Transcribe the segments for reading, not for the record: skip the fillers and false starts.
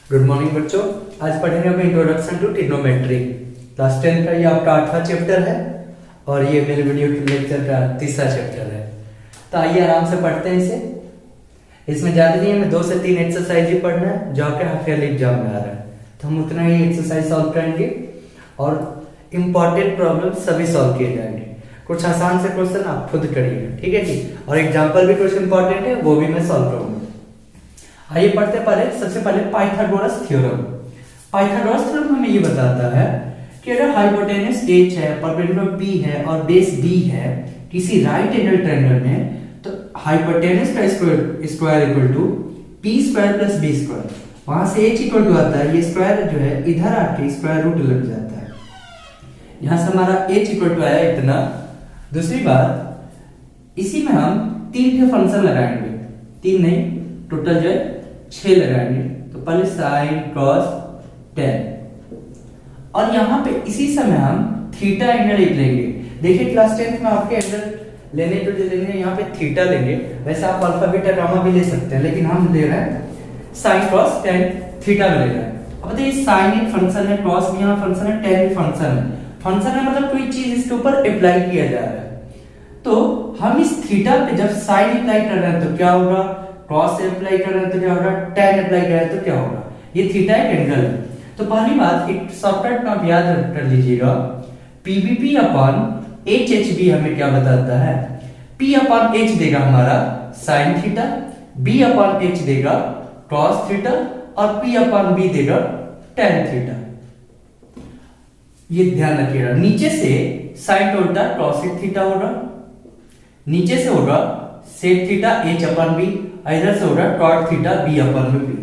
Good morning बच्चों। आज पढ़ेंगे हम इंट्रोडक्शन टू ट्रिग्नोमेट्री। क्लास 10 का ये आपका 8वां चैप्टर है और ये मेरे वीडियो लेक्चर का 3रा चैप्टर है। तो आइए आराम से पढ़ते हैं इसे। इसमें ज़्यादा नहीं है, हमें 2 से 3 एक्सरसाइज ही पढ़ना है जो आपके हाफ ईयरली एग्जाम में आ रहा है। तो हम उतना ही एक्सरसाइज सॉल्व करेंगे और इम्पॉर्टेंट प्रॉब्लम सभी सॉल्व किए जाएंगे। कुछ आसान से क्वेश्चन आप खुद करिएगा, ठीक है जी। और एग्जाम्पल भी कुछ इंपॉर्टेंट है, वो भी मैं सॉल्व करूंगा। आइए पढ़ते पहले सबसे पहले पाइथागोरस थ्योरम। पाइथागोरस थ्योरम हमें ये बताता है कि अगर हाइपोटेनस h है, परपेंडिकुलर p है और बेस b है किसी राइट एंगल ट्रायंगल में, तो हाइपोटेनस का square equal to p square plus b square. वहां से h इक्वल टू आता है, ये स्क्वायर जो है इधर आके स्क्वायर रूट लग जाता है। यहां से हमारा h इक्वल टू आया इतना। दूसरी बात, इसी में हम 3 फंक्शन लगाएंगे, 3 नहीं टोटल जो है 6 लगाएंगे। तो पहले साइन कॉस टेन और यहाँ पे इसी समय हम थीटा एंगल एक लेंगे। देखिए क्लास 10 में आपके एंगल लेने तो लेंगे, यहाँ पे थीटा लेंगे। वैसे आप अल्फा बीटा गामा भी ले सकते हैं, लेकिन हम ले रहे हैं साइन कॉस टेन थीटा में ले रहे हैं। अब देखिए साइन एक फंक्शन है, कॉस भी यहाँ फंक्शन है, टेन भी फंक्शन है। फंक्शन है मतलब कोई चीज इसके ऊपर अप्लाई किया जा रहा है। तो हम इस थीटा पे जब साइन अप्लाई कर रहे हैं तो क्या होगा, कॉस से अप्लाई कर रहे हैं तो क्या होगा, टेन अप्लाई कर रहे हैं तो क्या होगा। ये थीटा एक एंगल है। तो पहली बात एक शॉर्टकट का आप याद कर लीजिएगा, PBP upon H H B हमें क्या बताता है, P अपॉन एच देगा हमारा sine theta, B upon H देगा कॉस थीटा और P अपॉन बी देगा टेन थीटा। ये ध्यान रखिएगा। नीचे से साइन का उल्टा कॉस थीटा होगा, नीचे से होगा sec theta H upon B, इधर से होगा cot theta B upon B.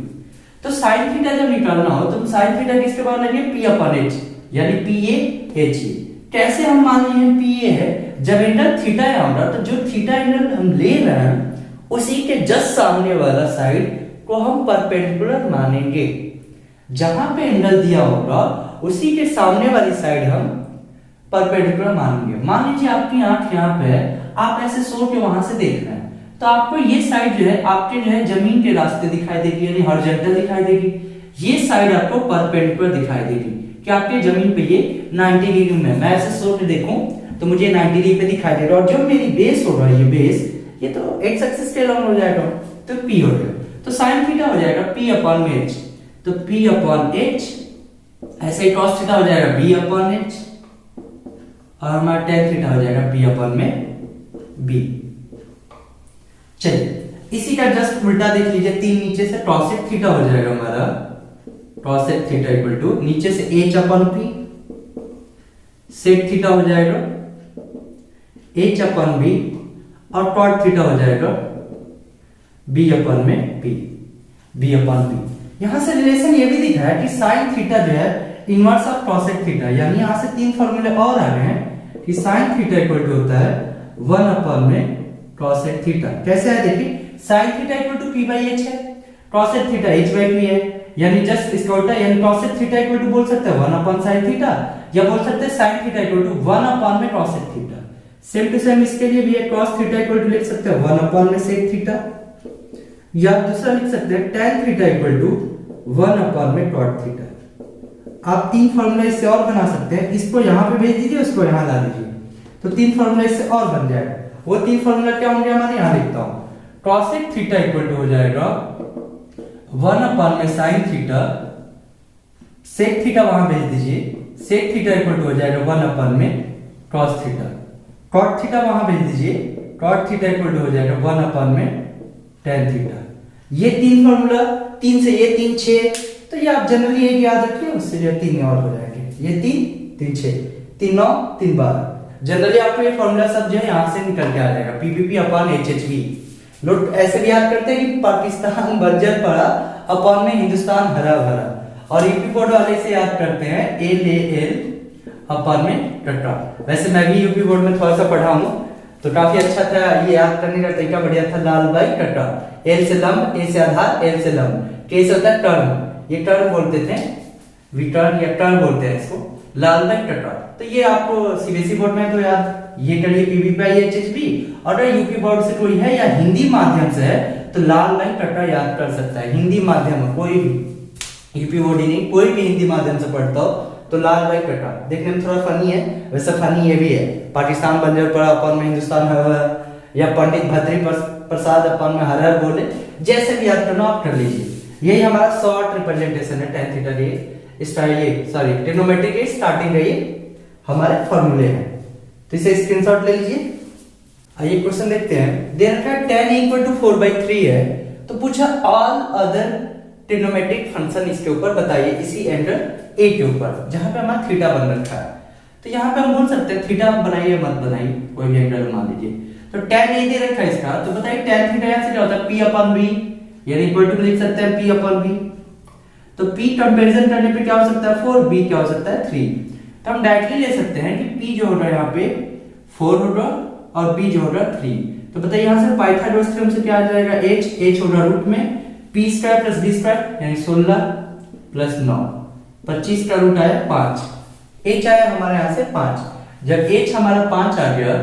तो साइन थीटा जब निकालना हो तो साइन थीटा किसके बराबर लेंगे, पी अपॉन एच, यानी पी ए एच ए। कैसे हम मान लिए पी ए है, जब एंगल थीटा है हमारा, तो जो थीटा एंगल हम ले रहे हैं उसी के जस्ट सामने वाला साइड को हम परपेंडिकुलर मानेंगे। जहां पे एंगल दिया होगा उसी के सामने वाली साइड हम परपेंडिकुलर मानेंगे। मान लीजिए आपकी आंख यहाँ पे है, आप ऐसे सो के वहां से देख रहे हैं, तो आपको ये साइड जो है आपके जो है जमीन के रास्ते दिखाई देगी, यानी हॉरिजॉन्टल दिखाई देगी। ये साइड आपको परपेंडिकुलर दिखाई देगी कि आपके जमीन पे ये 90 डिग्री में, मैं ऐसे सो के देखूं तो मुझे 90 डिग्री पे दिखाई देगा। और जो मेरी बेस होगा, ये बेस ये तो एक्स एक्सिस के अलॉन्ग हो जाएगा, तो P हो जाएगा। तो साइन थीटा हो जाएगा P अपॉन एच, तो P अपॉन एच। ऐसे ही कॉस थीटा हो जाएगा B अपॉन एच और हमारा टेन थीटा हो जाएगा P अपॉन में B। चलिए इसी का जस्ट उल्टा देख लीजिए, 3 नीचे से कॉसेक थीटा हो जाएगा हमारा, कॉसेक थीटा इक्वल टू नीचे से h upon p, sec theta हो जाएगा h अपॉन b और कॉट थीटा हो जाएगा b अपॉन में p, b अपॉन p। यहां से रिलेशन ये भी दिखा है कि साइन थीटा जो है इनवर्स ऑफ कॉसेक थीटा, यानी यहां से 3 फॉर्मूले और आ गए हैं कि साइन थीटा इक्वल टू होता है 1 अपॉन में कॉसेक थीटा। कैसे है देखिए, sine theta equal to p by h है, cosec theta h by p है, यानी जस्ट इसका उल्टा, यानी कॉसेक थीटा इक्वल टू बोल सकते हैं 1 अपॉन साइन थीटा, या बोल सकते हैं sine theta equal to 1 upon में cosec theta. Same to same इसके लिए भी है, कॉस थीटा इक्वल टू लिख सकते हैं 1 अपॉन में सेक थीटा, या दूसरा लिख सकते हैं tan theta equal to 1 upon में कॉट थीटा। आप 3 फार्मूला इससे और बना सकते हैं, इसको यहां पे भेज दीजिए, उसको यहां ला दीजिए, तो 3 फार्मूला इससे और बन जाएगा। वो 3 फार्मूला क्या होंगे हमारे, यहां लिखता हूं। कॉसेक थीटा इक्वल टू हो जाएगा 1 अपॉन में साइन थीटा, सेक थीटा वहां भेज दीजिए, सेक थीटा इक्वल टू हो जाएगा 1 अपॉन में कॉस थीटा, कॉट थीटा वहां भेज दीजिए, कॉट थीटा इक्वल टू हो जाएगा 1 अपॉन में टेन थीटा। ये 3 फार्मूला, 3 से ये 3 6, तो ये आप जनरली एक याद रखिए, उससे जो 3 और हो जाएंगे। ये 3 3 6 3 9 3 12। जनरली आपको ये फॉर्मूला सब जो है यहां से निकल के आ जाएगा, पीपीपी अपॉन एचएचबी। लोग ऐसे भी याद करते हैं कि पाकिस्तान बंजर पड़ा अपॉन में हिंदुस्तान हरा भरा, और यूपी बोर्ड वाले से याद करते हैं एल अपॉन में कटरा। वैसे मैं भी यूपी बोर्ड में थोड़ा सा पढ़ा हूं, तो काफी अच्छा था, ये याद करने का तरीका बढ़िया था। लाल बाई कटरा, एल से लंब, ए से आधार, एल से लंब, के से होता है टर्न, ये टर्न बोलते थे, विटर्न या टर्न बोलते हैं इसको, लाल बाई कटरा। तो ये आपको सीबीएसई बोर्ड में तो याद ये करिए पीबी बाई एचएचबी। और यूपी बोर्ड से कोई है या हिंदी माध्यम से है तो लाल बाई कटरा याद कर सकता है, हिंदी माध्यम कोई भी। यूपी बोर्ड नहीं, कोई भी हिंदी माध्यम से पढ़ता हो तो लाल भाई कटा देखने में थोड़ा फनी है, वैसे फनी ये भी है। पाकिस्तान बंजर पड़ा अपन में हिंदुस्तान है, या पंडित भद्री प्रसाद अपन में हर हर बोले, जैसे भी याद करना आप कर लीजिए। यही हमारा शॉर्ट रिप्रेजेंटेशन है tan थीटा के स्टाइल, ये सॉरी ट्रिग्नोमेट्री के स्टार्टिंग का ये हमारे फॉर्मूले हैं, तो इसे स्क्रीनशॉट ले लीजिए। आइए क्वेश्चन देखते हैं। दे रखा है tan इक्वल टू 4/3 है, तो पूछा ऑल अदर ट्रिग्नोमेट्रिक फंक्शन इसके ऊपर बताइए इसी एंगल ए के ऊपर, जहां पे हमारा थीटा बन रखा है। तो यहाँ पे हम बोल सकते हैं थीटा बनाइए मत बनाइए, कोई भी एंगल मान लीजिए। तो tan ए दे रखा है इसका, तो बताइए tan थीटा यहाँ से क्या होता है p/b, यानी इक्वल टू लिख सकते हैं p/b। तो p कंपैरिजन करने पे क्या हो सकता है 4, b क्या हो सकता है 3। तो हम डायरेक्टली ले सकते हैं कि p जो होगा यहाँ पे 4 होगा और b जो होगा 3। तो बताइए यहाँ से पाइथागोरस थ्योरम से क्या आ जाएगा, h होगा रूट में p² + b² यानी 16 + 9, 25 का रूट आया 5, h आया हमारे यहाँ से 5। जब h हमारा 5 आ गया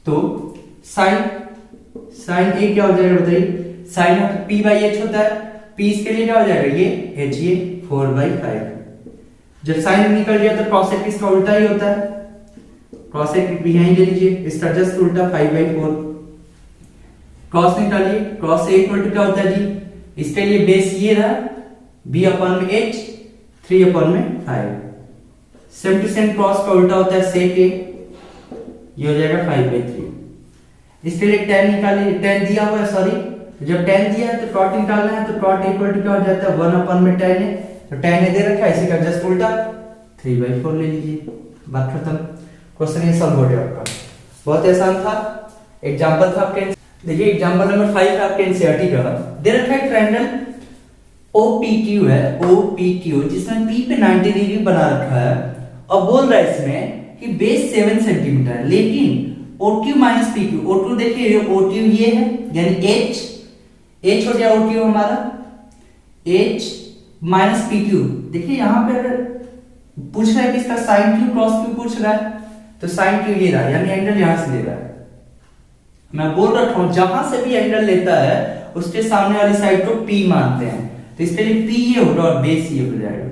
तो sin a क्या हो जाएगा बताइए, sin p/h होता है, p इसके लिए क्या हो जाएगा ये h, ये 4/5। जब sin निकल गया तो cosec इसका उल्टा ही होता है, cosec भी यहीं ले लीजिए, इसका जस्ट उल्टा 5/4। क्रॉस निकालिए, क्रॉस से इक्वल टू क्या होता है जी, इसके लिए बेस ये रहा b/h 3/5। Same to same cross का उल्टा होता है sec a, ये हो जाएगा 5/3। इसके लिए tan निकालिए, tan दिया हुआ है सॉरी, जब tan दिया है तो cot निकालना है, तो cot इक्वल टू क्या हो जाता है 1/tan a। तो tan a दे रखा है, इसी का जस्ट उल्टा 3/4 ले लीजिए, बात खत्म। क्वेश्चन ये सॉल्व हो गया आपका, बहुत आसान था। एग्जांपल था आपके, देखिए एग्जांपल नंबर 5 आपके एनसीईआरटी का दे रखा है ट्रायंगल OPQ है, OPQ जिसमें P पे 90 डिग्री बना रखा है और बोल रहा है इसमें कि बेस 7 सेंटीमीटर है, लेकिन OQ - PQ, OQ देखिए ये OQ ये है यानी H हो गया OQ हमारा, H - PQ। देखिए यहाँ पे अगर पूछ रहा है कि इसका sin Q cos Q पूछ रहा है, तो sin Q ये रहा यानी एंगल यहाँ से ले रहा है। मैं बोल रखा हूं जहां से भी एंगल लेता है उसके सामने वाली साइड को P मानते हैं, तो इसके लिए P ये होगा और बेस ये हो जाएगा।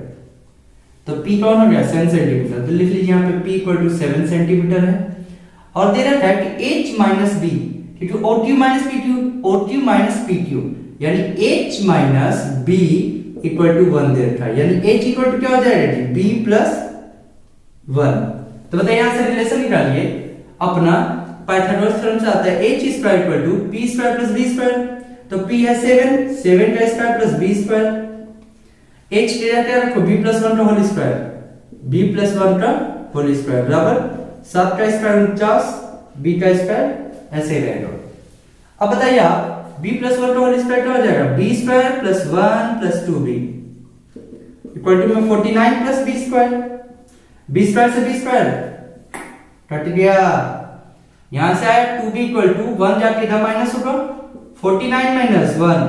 तो P कौन हो गया 7 सेंटीमीटर, तो लिख लीजिए यहाँ पे P इक्वल टू 7 सेंटीमीटर है। और दे रखा है कि H - B, क्योंकि OQ - PQ यानी H - B इक्वल टू 1 दे रखा है, यानी H इक्वल टू क्या हो जाएगा जी B + 1। तो बताइए यहां से रिलेशन निकालिए अपना, पाइथागोरस थ्योरम से आता है h² equal to p² + b²। तो p है 7 का स्क्वायर प्लस b², h के क्या रखो b + 1 का होल स्क्वायर, b + 1 का होल स्क्वायर बराबर 7 का स्क्वायर 49, b का स्क्वायर ऐसे रहेगा। अब बताइए आप b + 1 का होल स्क्वायर क्या हो जाएगा, b² + 1 + 2b इक्वल टू में 49 + b², b² से b² कट गया, यहां से आया 2b इक्वल टू 1 जाके इधर माइनस होगा 49 - 1,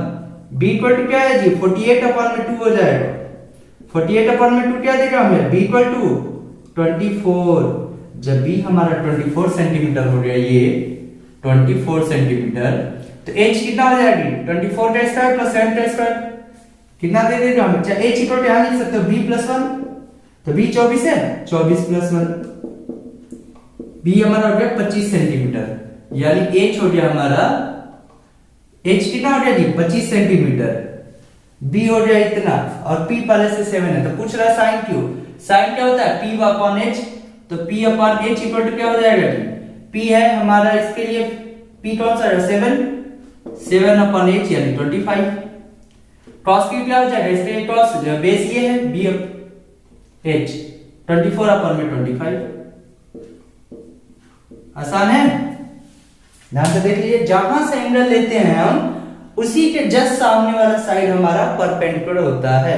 b इक्वल टू क्या है जी 48/2 हो जाएगा। 48/2 क्या देगा हमें, b इक्वल टू 24। जब b हमारा 24 सेंटीमीटर हो गया, ये 24 सेंटीमीटर, तो h कितना हो जाएगी 24 का स्क्वायर प्लस 7 का स्क्वायर कितना दे देगा हमें, h इक्वल टू यहां लिख सकते हो b + 1, तो b 24 है, 24 + 1, b हमारा हो गया 25 सेंटीमीटर, यानी h हो गया हमारा, h कितना हो गया जी 25 सेंटीमीटर, b हो गया इतना और p पहले से 7 है। तो पूछ रहा है sin q, sin क्या होता है p/h, तो p/h इक्वल टू क्या हो जाएगा जी, p है हमारा इसके लिए p कौन सा है 7/h यानी 25। cos q क्या हो जाएगा, इसके लिए cos बेस ये है b/h 24/25। आसान है, ध्यान से देख लीजिए, जहां से एंगल लेते हैं हम उसी के जस्ट सामने वाला साइड हमारा परपेंडिकुलर होता है।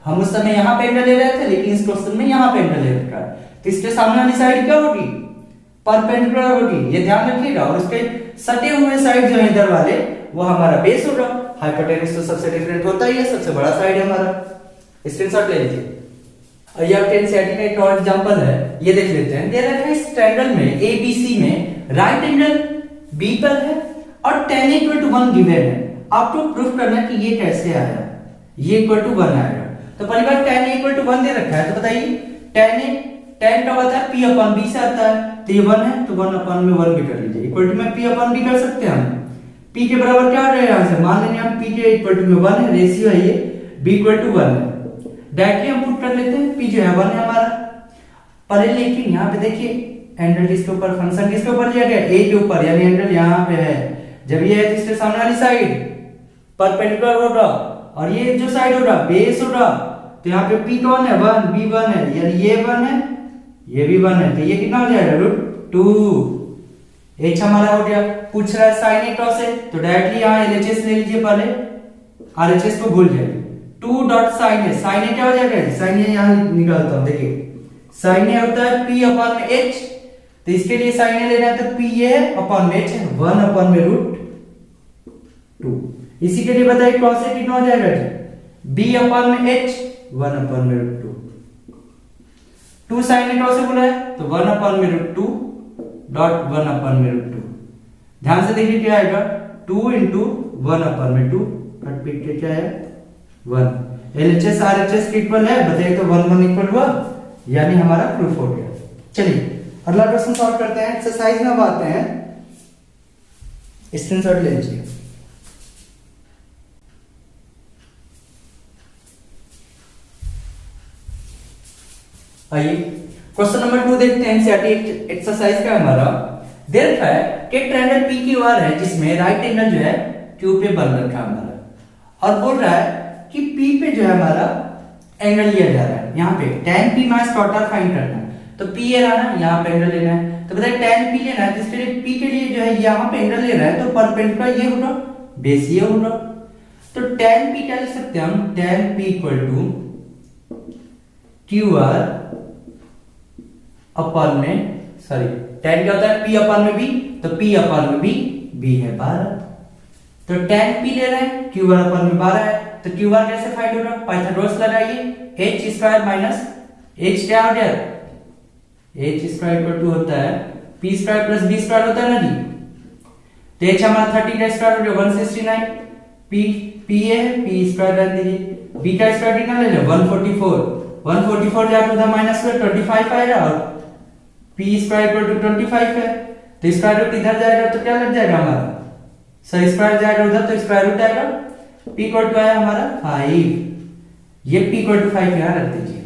हम उस समय यहां पे एंगल ले रहे थे, लेकिन इस क्वेश्चन में यहां पे एंगल ले रखा है, तो इसके सामने वाली साइड क्या होगी, परपेंडिकुलर होगी, ये ध्यान रखिएगा। और उसके सटे हुए साइड जो है इधर वाले वो हमारा बेस होगा। हाइपोटेनस तो सबसे डिफरेंट होता ही है, सबसे बड़ा साइड है हमारा। स्क्रीनशॉट ले लीजिए। ये आपके एनसीईआरटी का एक और एग्जांपल है, ये देख लेते हैं। दे रखा है इस ट्रायंगल में एबीसी में राइट एंगल बी पर है और tan = 1 गिवन है। आपको प्रूफ करना है कि ये कैसे आया। ये इक्वल टू 1 आएगा। तो पहली बार tan a इक्वल टू 1 दे रखा है, तो बताइए tan का होता है p अपॉन b से आता है, तो ये 1 है तो 1 अपॉन में 1 भी कर लीजिए, इक्वल टू में p अपॉन b कर सकते हैं हम। p के बराबर क्या हो जाएगा यहाँ से, मान लेंगे हम p के इक्वल टू में 1 है, रेशियो है ये, b इक्वल टू 1 है। डायरेक्टली हम पुट कर लेते हैं, p जो है 1 है हमारा पर, लेकिन यहाँ पे देखिए एंगल किसके ऊपर, फंक्शन किसके ऊपर लिया गया, a के ऊपर, यानी एंगल यहाँ पे है। जब ये है तो इसके सामने वाली साइड परपेंडिकुलर होगा और ये जो साइड होगा बेस होगा, तो यहाँ पे p कौन है 1, b 1 है, यानी ये 1 है ये भी 1 है, तो ये कितना हो जाएगा √2। h हमारा हो गया। पूछ रहा है sin a क्रॉस a, तो डायरेक्टली यहाँ LHS ले लीजिए, पहले RHS को भूल जाइए। 2 dot sin a, sin a क्या हो जाएगा, sin a यहाँ निकालता हूँ, देखिए sin a होता है p अपॉन में h, तो इसके लिए sin a लेना है तो p ये है अपॉन में h है 1 अपॉन में √2। इसी के लिए बताइए क्रॉस a कितना हो जाएगा जी, b अपॉन में h 1 अपॉन में √2। 2 sin a क्रॉस a बोला है तो 1 अपॉन में √2 डॉट 1 अपॉन में √2। ध्यान से देखिए क्या आएगा, 2 इंटू 1 अपॉन में 2, कट पीट के क्या है 1। LHS RHS के इक्वल है, बताइए तो 1 1 इक्वल हुआ, यानी हमारा प्रूफ हो गया। चलिए अगला क्वेश्चन सॉल्व करते हैं। एक्सरसाइज में अब आते हैं, स्क्रीनशॉट ले लीजिए। आइए क्वेश्चन नंबर 2 देखते हैं। एनसीईआरटी एक्सरसाइज का हमारा दे रखा है कि ट्रायंगल पी क्यू आर है जिसमें राइट एंगल जो है क्यू पे बन रखा है हमारा, और बोल रहा है कि पी पे जो है हमारा एंगल लिया जा रहा है, यहाँ पे tan p minus cot r find करना है। तो p ये रहा ना, यहाँ पे एंगल लेना है, तो बताइए tan p लेना है, तो इसके लिए p के लिए जो है यहाँ पे एंगल लेना है, तो परपेंडिकुलर ये होगा, बेस ये होगा, तो tan p क्या लिख सकते हैं हम, tan p equal to Q R upon में, सॉरी tan क्या होता है p अपॉन में b, तो p अपॉन में b है 12, तो tan p ले रहे हैं, क्यू आर अपॉन में 12 है, तो क्यू आर कैसे फाइंड होगा, पाइथागोरस लगाइए, h स्क्वायर माइनस h क्या हो गया, h स्क्वायर इक्वल टू होता है p square plus b square होता है ना जी, तो h हमारा 30 का स्क्वायर हो गया 169, p है p स्क्वायर रख दीजिए, b का स्क्वायर कितना ले लो 144 जाकर उधर माइनस कर 25 आएगा, और p स्क्वायर इक्वल टू 25 है, तो स्क्वायर रूट इधर जाएगा तो क्या लग जाएगा हमारा, सर स्क्वायर जाएगा उधर तो स्क्वायर रूट आएगा, p इक्वल टू आया हमारा 5, ये p इक्वल टू 5 यहां रख दीजिए,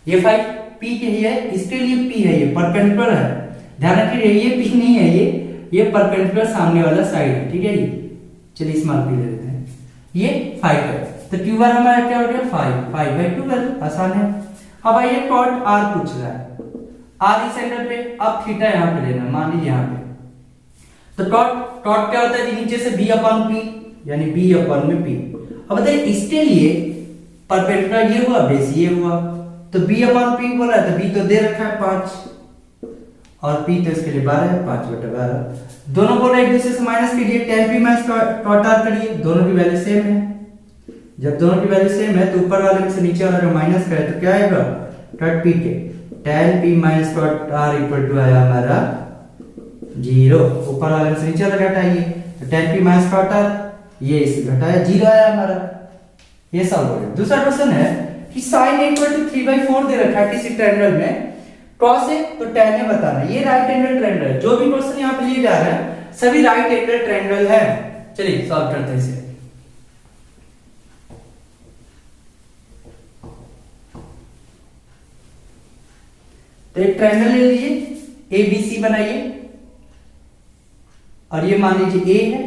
ये 5 p के ही है, इसके लिए p है, ये परपेंडिकुलर है, ध्यान रखिए ये p नहीं है, ये परपेंडिकुलर सामने वाला साइड है, ठीक है जी। चलिए स्मॉल p ले लेते हैं, ये 5 है, तो क्यू आर हमारा क्या हो गया 5/12, आसान है। अब आइए cot r पूछ रहा है, r इस एंगल पे, अब थीटा यहां पे लेना, मान लीजिए यहां पे, तो cot क्या होता है जी, नीचे से b अपॉन p, यानी b अपॉन में p। अब बताइए इसके लिए परपेंडिकुलर ये हुआ, बेस ये हुआ, तो b अपॉन p बोला है, तो b तो दे रखा है 5 और p तो इसके लिए 12 है, 5/12। दोनों को एक दूसरे से माइनस कीजिए, tan p minus cot r करिए, दोनों की वैल्यू सेम है, जब दोनों की वैल्यू सेम है तो ऊपर वाले में से नीचे वाले को माइनस करें तो क्या आएगा, cot p के tan p minus cot r equal to आया हमारा 0, ऊपर वाले में से नीचे वाला घटाइए, तो tan p minus cot r ये इसे घटाया 0 आया हमारा, ये सॉल्व हो गया। दूसरा क्वेश्चन है कि sin a इक्वल टू 3/4 दे रखा है किसी ट्रायंगल में, cos a तो tan a बताना, ये राइट एंगल ट्रायंगल है, जो भी क्वेश्चन यहाँ पे लिए जा रहे हैं सभी राइट एंगल ट्रायंगल है। चलिए सॉल्व करते हैं इसे। तो एक ट्रायंगल ले लीजिए, ABC बनाइए, और ये मान लीजिए A है,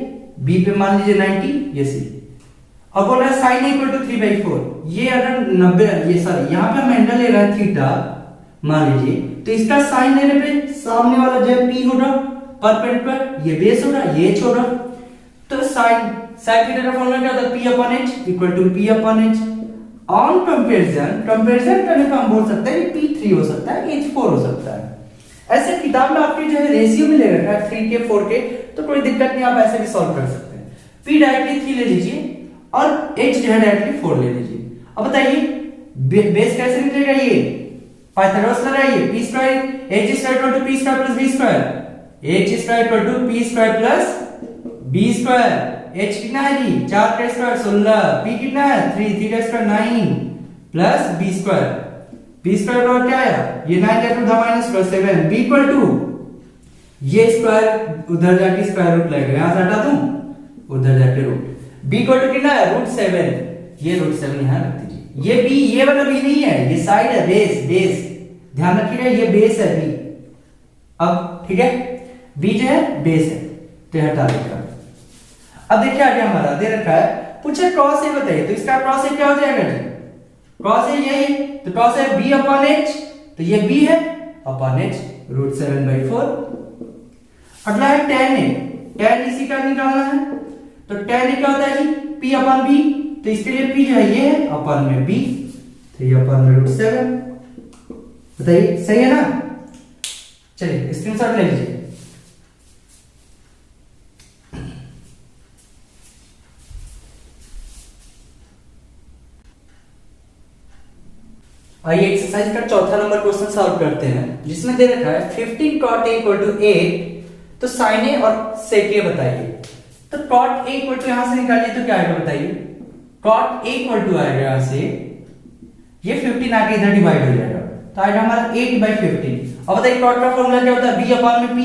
B पे मान लीजिए 90, ये C। अब बोल रहा है sin A इक्वल टू 3/4, ये अगर 90, ये सॉरी यहाँ पे हम एंगल ले रहे हैं थीटा मान लीजिए, तो इसका साइन लेने पे सामने वाला जो है P होगा परपेंडिकुलर, ये बेस होगा, ये h होगा, तो sin थीटा का फॉर्मूला क्या होता है, P upon H equal to P upon H। On comparison करने पे हम बोल सकते हैं कि P3 हो सकता है, H4 हो सकता है। ऐसे किताब में आपके जो है रेशियो में ले रखा है 3 के 4 के, तो कोई दिक्कत नहीं, आप ऐसे भी सॉल्व कर सकते हैं। P डायरेक्टली 3 ले लीजिए और H जो है डायरेक्टली 4 ले लीजिए। अब बताइए बेस कैसे निकलेगा, ये पाइथागोरस लगाइए, p square h square equal to p square plus b square, h square equal to p square plus b square, h कितना है जी 4 का स्क्वायर 16, p कितना है 3, 3 का square 9 plus b square, b square बराबर क्या आया ये 9 का to the minus plus 7, b equal to ये स्क्वायर उधर जाके स्क्वायर रूट लगेगा, यहां से हटा दूं उधर जाके रूट, b इक्वल टू कितना है √7, ये √7 यहां रख दीजिए। ये b ये वाला b नहीं है, ये साइड है, बेस बेस, ध्यान रखिएगा ये बेस है b। अब ठीक है b जो है बेस है तो हटा देगा। अब देखिए आगे हमारा दे रखा है, पूछे क्रॉस ए बताइए, तो इसका क्रॉस ए क्या हो जाएगा जी, क्रॉस ए यही, तो क्रॉस ए b अपॉन h, तो ये b है अपॉन h √7/4। अगला है tan a, tan इसी का निकालना है, तो tan a क्या होता है जी p अपॉन b, तो इसके लिए p जो है ये है अपॉन में b, तो ये अपॉन में √7। बताइए सही है ना, चलिए स्क्रीनशॉट ले लीजिए। आइए एक्सरसाइज का चौथा नंबर क्वेश्चन सॉल्व करते हैं, जिसमें दे रखा है 15 cot a इक्वल टू 8, तो sin a और sec a बताइए। तो cot a इक्वल टू यहां से निकालिए तो क्या आएगा बताइए, cot a इक्वल टू आएगा यहां से, ये 15 आके इधर डिवाइड हो जाएगा, तो आएगा हमारा 8/15। अब बताइए cot का फॉर्मूला क्या होता है b अपॉन में p,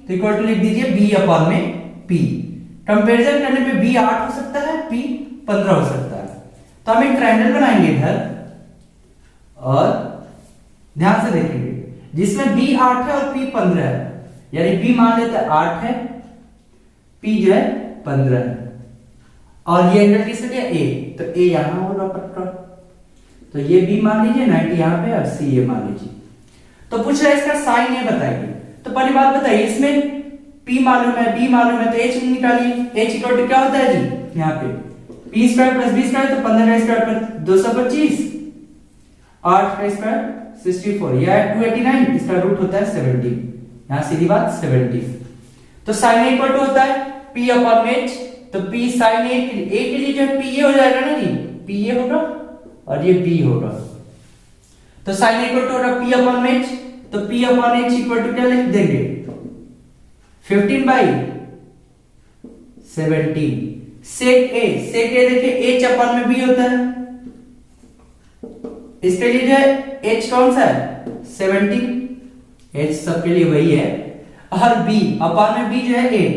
तो इक्वल टू लिख दीजिए b अपॉन में p। कंपैरिजन करने पे b 8 हो सकता है, p 15 हो सकता है, तो हम एक ट्रायंगल बनाएंगे इधर और ध्यान से देखेंगे, जिसमें b 8 है और p 15 है, यानी b मान लेते हैं 8 है, p जो है 15 है, और ये एंगल किससे दिया a, तो a यहां होगा पक्का, तो ये b मान लीजिए, 90 यहां पे और c ये मान लीजिए। तो पूछ रहा है इसका साइन ये बताइए, तो पहली बात बताइए इसमें p मालूम है b मालूम है, तो h निकालिए, h इक्वल टू क्या होता है जी यहाँ पे p square plus b square, तो 15 का स्क्वायर पर 225, 8 का स्क्वायर 64, यह है 289, इसका रूट होता है 70, यहां सीधी बात 70। तो sin a इक्वल टू होता है p अपॉन h, तो p sin a के लिए जो है p ये हो जाएगा ना जी, p ये होगा और ये b होगा, तो sin a इक्वल टू होगा p अपॉन h, तो p upon h equal to क्या लिख देंगे 15/17। sec a देखिए h अपॉन में b होता है, इसके लिए जो है h कौन सा है 17, h सबके लिए वही है, और b अपॉन में b जो है 8,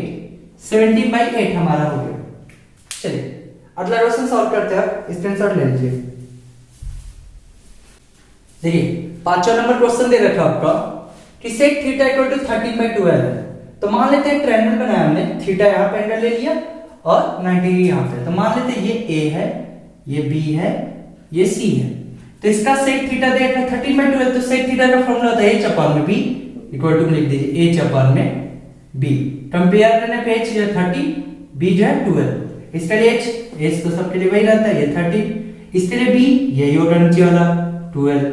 17/8 हमारा हो गया। चलिए अगला क्वेश्चन सॉल्व करते हैं, स्क्रीनशॉट ले लीजिए। देखिए 5वां नंबर क्वेश्चन दे रखा आपका कि sec थीटा इक्वल टू 13/12 है, तो मान लेते हैं ट्रायंगल बनाया हमने, थीटा यहाँ पे एंगल ले लिया और 90 डिग्री यहाँ पे, तो मान लेते हैं ये a है, ये b है, ये c है, तो इसका sec थीटा दे रखा 13/12, तो sec थीटा का फॉर्मूला होता है h अपॉन में b इक्वल टू लिख दीजिए h अपॉन में b। कंपेयर करने पे h जो है 30, b जो है 12, इसके लिए h तो सबके लिए वही रहता है, ये 30, इसके लिए b यही होगा नीचे वाला 12।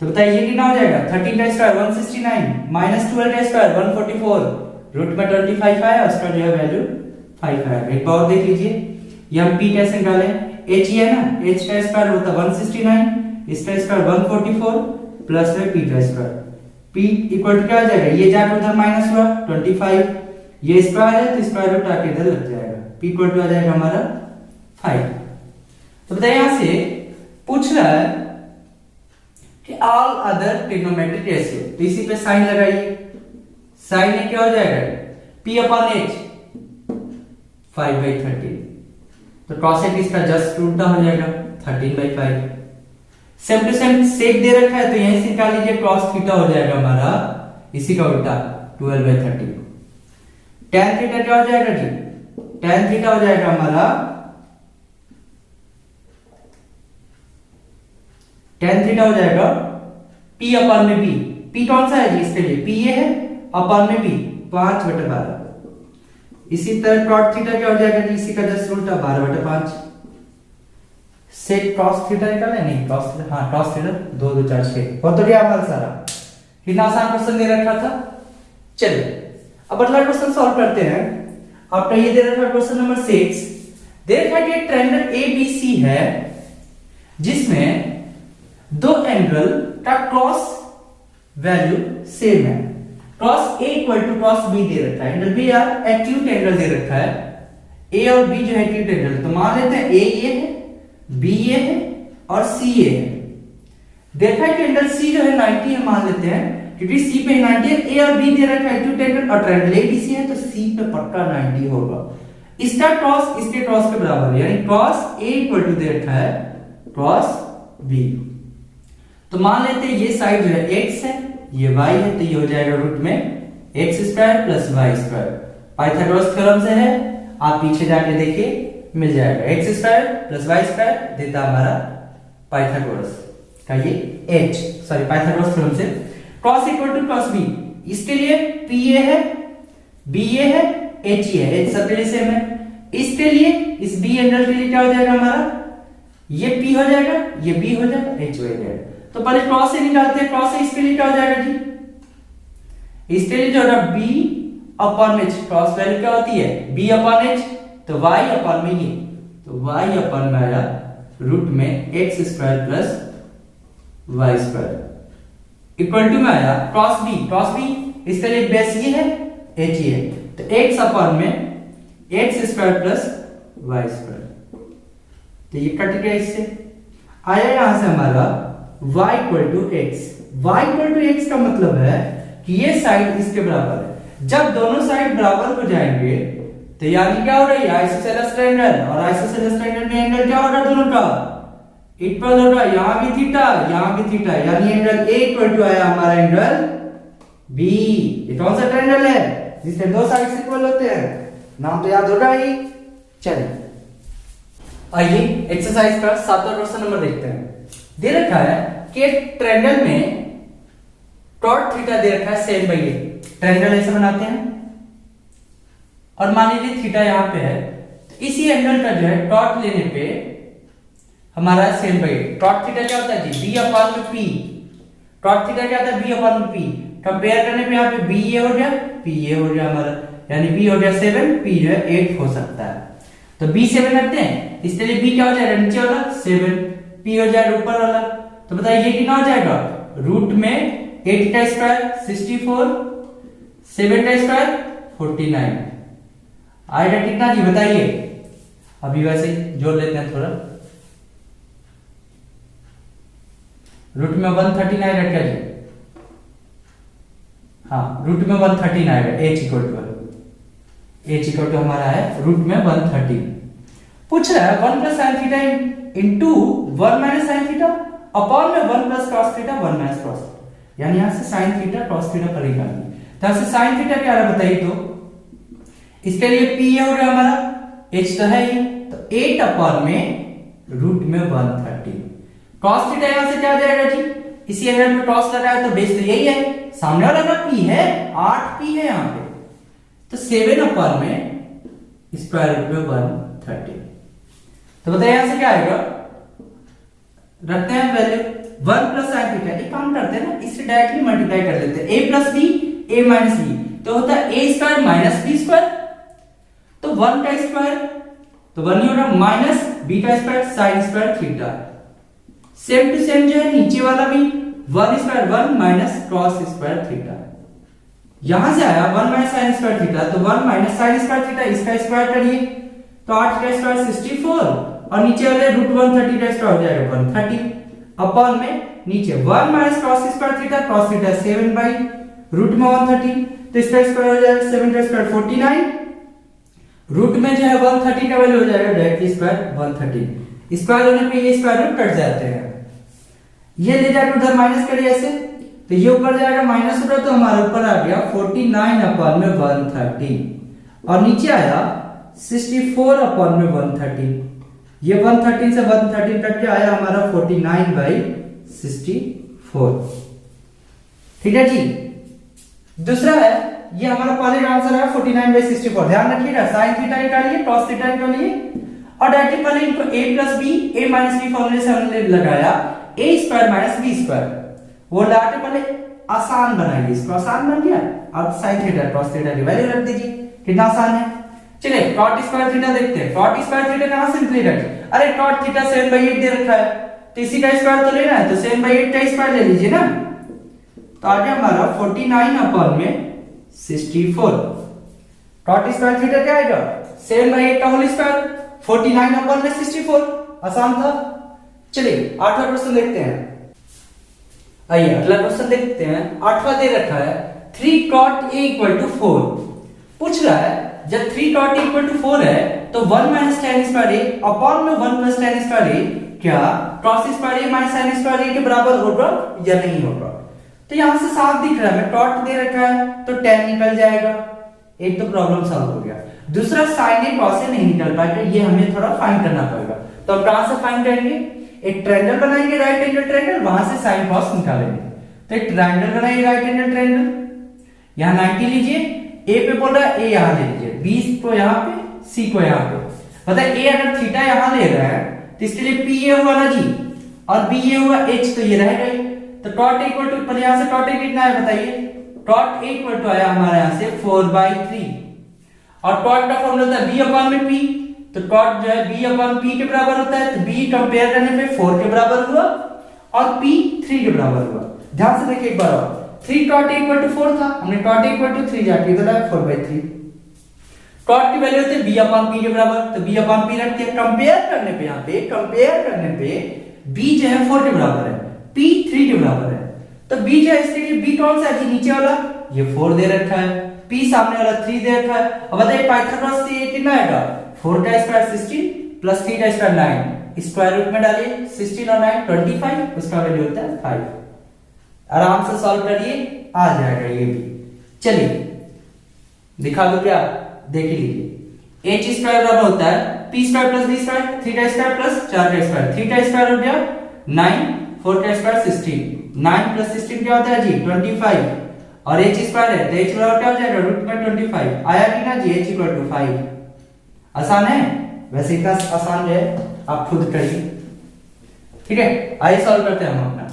तो बताइए ये कितना हो जाएगा, 13 का स्क्वायर 169 माइनस 12 का स्क्वायर 144, रूट में 25 आया, उसका जो है वैल्यू 5 आया। एक बार देख लीजिए, ये हम p कैसे निकालें, h ही है ना, h का स्क्वायर होता है 169, इसका स्क्वायर 144 प्लस में p का स्क्वायर, p इक्वल टू क्या आ जाएगा, ये जाके उधर माइनस हुआ 25, ये स्क्वायर है तो स्क्वायर रूट आके इधर लग जाएगा, p इक्वल टू आ जाएगा हमारा 5। तो बताइए यहां से पूछ रहा है कि ऑल अदर ट्रिग्नोमेट्रिक रेशियो, तो इसी पे साइन लगाइए, साइन में क्या हो जाएगा p अपॉन h 5/13, तो cosec इसका जस्ट उल्टा हो जाएगा 13/5। सेम टू सेम सेक दे रखा है, तो यहीं से निकाल लीजिए, cos थीटा हो जाएगा हमारा इसी का उल्टा 12/13। tan थीटा क्या हो जाएगा जी, tan थीटा हो जाएगा हमारा, tan थीटा हो जाएगा p अपॉन में b, p कौन सा है जी इसके लिए, p ये है अपॉन में b 5/12। इसी तरह cot थीटा क्या हो जाएगा जी, इसी का जस्ट उल्टा 12/5। सेक cos थीटा निकाले, नहीं cos थीटा, हाँ cos थीटा 2 2 4 6, बहुत तो गया हमारा सारा, कितना आसान क्वेश्चन दे रखा था। चलिए अब अगला क्वेश्चन सॉल्व करते हैं। आपका ये दे रखा है क्वेश्चन नंबर 6, दे रखा है कि ट्रायंगल ABC है जिसमें दो एंगल का क्रॉस वैल्यू सेम है, cos A equal to cos B दे रखा है, एंगल B यार एक्यूट एंगल दे रखा है, ए और बी जो है एक्यूट एंगल, तो मान लेते हैं ए ये है, बी ये है और सी ये है। देखा है कि एंगल सी जो है 90 है मान लेते हैं, क्योंकि सी पे 90 है। ए और बी दे रखा है एक्यूट एंगल और ट्रायंगल एबीसी है, तो सी पे पक्का 90 होगा। इसका टॉस इसके टॉस के बराबर है, यानी cos A इक्वल टू दे रखा है cos B। तो मान लेते हैं ये साइड जो है x है, ये y है, तो ये हो जाएगा रूट में x square plus y square. Pythagoras theorem से है, आप पीछे जाके देखिए मिल जाएगा। x square plus y square देता हमारा पाइथागोरस का ये पाइथागोरस थ्योरम से। cos equal to cos b, इसके लिए p ये है, b ये है, h ये है, h सब के लिए सेम है। इसके लिए इस b एंगल के लिए क्या हो जाएगा हमारा, ये p हो जाएगा, ये b हो जाएगा, h हो जाएगा। तो पहले क्रॉस से निकालते हैं, क्रॉस से इसके लिए क्या हो जाएगा जी, इसके लिए जो है b upon h, cross value क्या होती है b अपॉन h, तो y अपॉन में ये, तो y अपॉन में आया रूट में x square plus y square equal to में आया क्रॉस b, इसके लिए बेस ये है, h ये है, तो x अपॉन में x square plus y square, तो ये कट गया, इससे आया यहां से हमारा y equal to x। y equal to x का मतलब है कि ये साइड इसके बराबर है। जब दोनों साइड बराबर हो जाएंगे तो यानी क्या हो रहा है, आइसोसेलेस ट्रायंगल, और आइसोसेलेस ट्रायंगल में एंगल क्या हो रहा है दोनों का इक्वल हो रहा है, यहां भी थीटा यहां भी थीटा, यानी एंगल a इक्वल टू आया हमारा एंगल b। ये कौन सा ट्रायंगल है जिसके दो साइड्स इक्वल होते हैं, नाम तो याद होगा ही। चलिए आइए एक्सरसाइज का 7वां क्वेश्चन नंबर देखते हैं। दे रखा है कि ट्रायंगल में cot थीटा दे रखा है 7/8। ट्रायंगल ऐसे बनाते हैं और मान लीजिए थीटा यहां पे है, तो इसी एंगल का जो है cot लेने पे हमारा 7/8। cot थीटा क्या होता है जी, b अपॉन में p। cot थीटा क्या होता है, b अपॉन में p। कंपेयर करने पे यहाँ पे b ये हो गया, p ये हो गया हमारा, यानी b हो गया 7, p जो है 8 हो सकता है। तो b 7 रखते हैं, इसके लिए b क्या हो जाएगा नीचे वाला 7, p हो जाएगा ऊपर वाला। तो बताइए ये कितना हो जाएगा, रूट में 8 का स्क्वायर 64, 7 का स्क्वायर 49 आएगा कितना जी बताइए। अभी वैसे जोड़ लेते हैं थोड़ा, रूट में 139 रखा जी, हाँ रूट में 113 आएगा, h इक्वल टू हमारा है रूट में 113। पूछ रहा है 1 plus sine theta into 1 minus sine theta upon में 1 plus cos theta 1 minus cos, यानी यहां से साइन थीटा कॉस थीटा पर निकालनी। तो यहां से साइन थीटा क्या है बताइए, तो इसके लिए p ये हो गया हमारा, h तो है ही, तो 8 अपॉन में रूट में 130। कॉस थीटा यहां से क्या आ जाएगा जी, इसी एंगल में कॉस लगाया तो बेस तो यही है, सामने वाला का p है 8p है यहाँ पे, तो 7 अपॉन में स्क्वायर रूट में 130। तो बताइए यहां से क्या आएगा, रखते हैं वैल्यू 1 प्लस साइन थीटा, एक काम करते हैं ना, इससे डायरेक्टली मल्टीप्लाई कर लेते हैं, a plus b a minus b, तो होता है a square minus b square, तो 1 का स्क्वायर तो 1 ही होगा, माइनस b का square sine square theta. Same to same जो है नीचे वाला भी 1 square 1 minus cos square theta, यहां से आया 1 माइनस साइन स्क्वायर थीटा, तो 1 माइनस साइन स्क्वायर थीटा, इसका स्क्वायर करिए तो 8 का स्क्वायर 64 और नीचे वाले रूट 130 का स्क्वायर हो जाएगा 130 अपॉन में नीचे 1 minus cos square theta, cos theta 7 by root में 130, तो इसका स्क्वायर हो जाएगा 7 का स्क्वायर 49, रूट में जो है 130 का वैल्यू हो जाएगा डायरेक्टली स्क्वायर 130, स्क्वायर होने पे ये स्क्वायर रूट कट जाते हैं, ये ले जाकर उधर माइनस करिए ऐसे, तो ये ऊपर जाएगा माइनस होगा, तो हमारे ऊपर आ गया 49 अपॉन में 130 और नीचे आया 64 अपॉन में 130, ये 113 से 113 कट के आया हमारा 49/64। ठीक है जी। दूसरा है, ये हमारा पहले का आंसर है 49/64। ध्यान रखिएगा, साइन थीटा निकालिए, cos थीटा निकालिए और डायरेक्टली पहले इनको a plus b a minus b फॉर्मूले से हमने लगाया a square minus b square, वो लगा के पहले आसान बनाइए, इसको आसान बन गया। अब साइन थीटा cos थीटा की वैल्यू रख दीजिए, कितना आसान है। चलिए cot स्क्वायर थीटा देखते हैं, cot स्क्वायर थीटा कहां से निकलेगा, अरे cot थीटा 7/8 दे रखा है, तो इसी का स्क्वायर तो लेना है, तो 7/8 का स्क्वायर ले लीजिए ना, तो आ गया हमारा 49 अपॉन में 64। कॉट स्क्वायर थीटा क्या आएगा 7/8 का होल स्क्वायर 49 अपन में 64। आसान था। चलिए 8वां क्वेश्चन देखते हैं। आइए अगला क्वेश्चन देखते हैं। 8वां दे रखा है 3 cot a = 4। पूछ रहा है जब 3 cot a = 4 है तो 1 - tan स्क्वायर a अपॉन में 1 + tan स्क्वायर a क्या cos square a - sin square a के बराबर होगा या नहीं होगा। तो यहां से साफ दिख रहा है मैं cot दे रखा है तो tan निकल जाएगा। एक तो प्रॉब्लम सॉल्व हो गया। दूसरा sin a cos a नहीं निकल पाएगा, ये हमें थोड़ा फाइंड करना पड़ेगा। तो हम कहां से फाइंड करेंगे, एक ट्रायंगल बनाएंगे राइट एंगल ट्रायंगल, वहां से sin cos निकालेंगे। तो एक ट्रायंगल बनाइए राइट एंगल ट्रायंगल, यहां 90 लीजिए, a पे बोल रहा है a यहां ले लीजिए, b को यहां पे c को यहां पे। मतलब a अगर थीटा यहां ले रहा है तो इसके लिए p ये हुआ ना जी, और b ये हुआ h, तो ये रहेगा ही। तो cot a = पर यहां से cot a कितना है बताइए, cot a = आया हमारे यहां से 4/3 और cot का फॉर्मूला होता है b/p। तो cot जो है b/p के बराबर होता है, तो b कंपेयर करने पे 4 के बराबर हुआ और p 3 के बराबर हुआ। ध्यान से देखिए एक बार और, 3 cot a = 4 था, हमने cot a = 3 जाके इधर आया 4/3। cot की वैल्यू होती है b/p के बराबर, तो b/p रखते हैं। कंपेयर करने पे यहां पे कंपेयर करने पे b जो है 4 के बराबर है, p 3 के बराबर है। तो b जो है इसके लिए b कौन सा है जी, नीचे वाला ये 4 दे रखा है, p सामने वाला 3 दे रखा है। अब बताइए पाइथागोरस से ये कितना आएगा, 4 का स्क्वायर 16 प्लस 3 का स्क्वायर 9, स्क्वायर रूट में डालिए 16 और 9 25, उसका वैल्यू होता है 5। आराम से सॉल्व करिए, आ जाएगा ये भी। चलिए दिखा दो क्या, देख लीजिए। h स्क्वायर बराबर होता है p square plus b square, 3 का स्क्वायर प्लस 4 का स्क्वायर, 3 का स्क्वायर हो गया 9, 4 का स्क्वायर 16, 9 प्लस 16 क्या होता है जी 25, और h स्क्वायर है तो h बराबर क्या हो जाएगा रूट में 25। आया कि ना जी, h = 5। आसान है, वैसे इतना आसान है आप खुद करिए। ठीक है, आइए सॉल्व करते हैं हम अपना।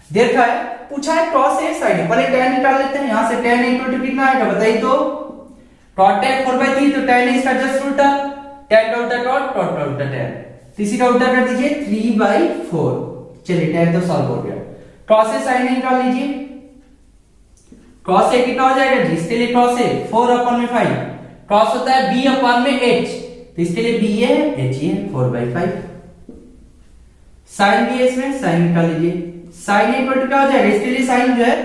देखा है पूछा है cos a sin a, पहले tan निकाल लेते हैं। यहां से tan a = कितना आएगा बताइए तो, cot a 4/3 तो tan इसका जस्ट उल्टा, tan का उल्टा cot, cot का उल्टा tan, इसी का उल्टा कर दीजिए 3/4। चलिए tan तो सॉल्व हो गया। cos a sin a निकाल लीजिए, cos a कितना हो जाएगा जी, इसके लिए cos a 4/5, cos होता है b/h, तो इसके लिए b है h है 4/5। sin भी है इसमें, sin निकाल लीजिए, sin a = क्या हो जाएगा, इसके लिए sin जो है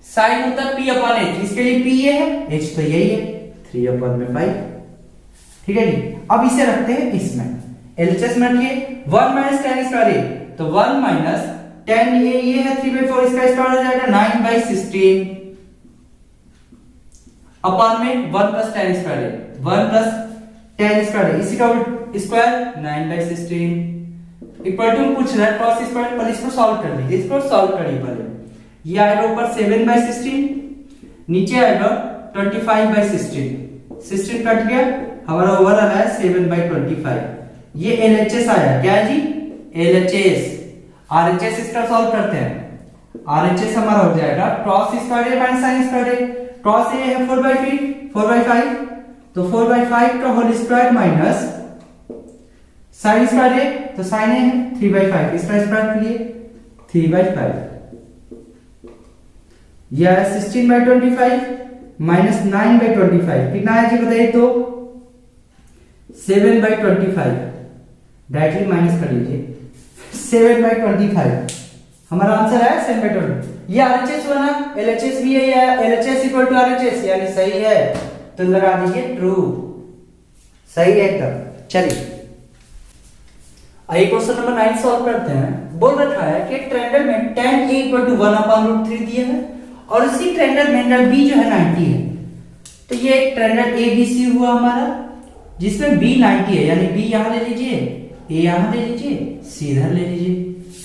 sin होता है p/h, इसके लिए p है h तो यही है 3/5। ठीक है जी, अब इसे रखते हैं इसमें, LHS में रखिए 1 - tan स्क्वायर a, तो 1 - tan a ये है 3/4, इसका स्क्वायर हो जाएगा 9/16 अपन में 1 + tan square a, 1 + tan square a, इसी का स्क्वायर 9/16 इक्वल टू पूछ रहा है cos स्क्वायर। पहले इसको सॉल्व कर लीजिए, इसको सॉल्व करिए पहले। ये आएगा ऊपर 7/16, नीचे आएगा 25/16, 16 कट गया, हमारा ओवर आ रहा है 7/25। ये LHS आया, क्या है जी LHS। RHS इसका सॉल्व करते हैं। RHS हमारा हो जाएगा cos square a - sin square a, cos a है 4/5, तो 4/5 का whole square minus sin square a, तो sin a है 3/5, इसका स्क्वायर करिए 3/5। यह है 16/25 माइनस 9/25, कितना है जी बताइए तो 7/25। डायरेक्टली माइनस कर लीजिए 7/25, हमारा आंसर है 7/25। ये RHS हुआ ना, LHS भी है, या LHS = RHS यानी सही है, तो लगा दीजिए ट्रू, सही है एकदम। चलिए आइए क्वेश्चन नंबर 9 सॉल्व करते हैं। बोल रखा है कि ट्रायंगल में tan a = 1/√3 दिया है और इसी ट्रायंगल में एंगल b जो है 90 है। तो ये एक ट्रायंगल ABC हुआ हमारा, जिसमें b 90 है, यानी b यहां ले लीजिए, a यहां ले लीजिए, c इधर ले लीजिए,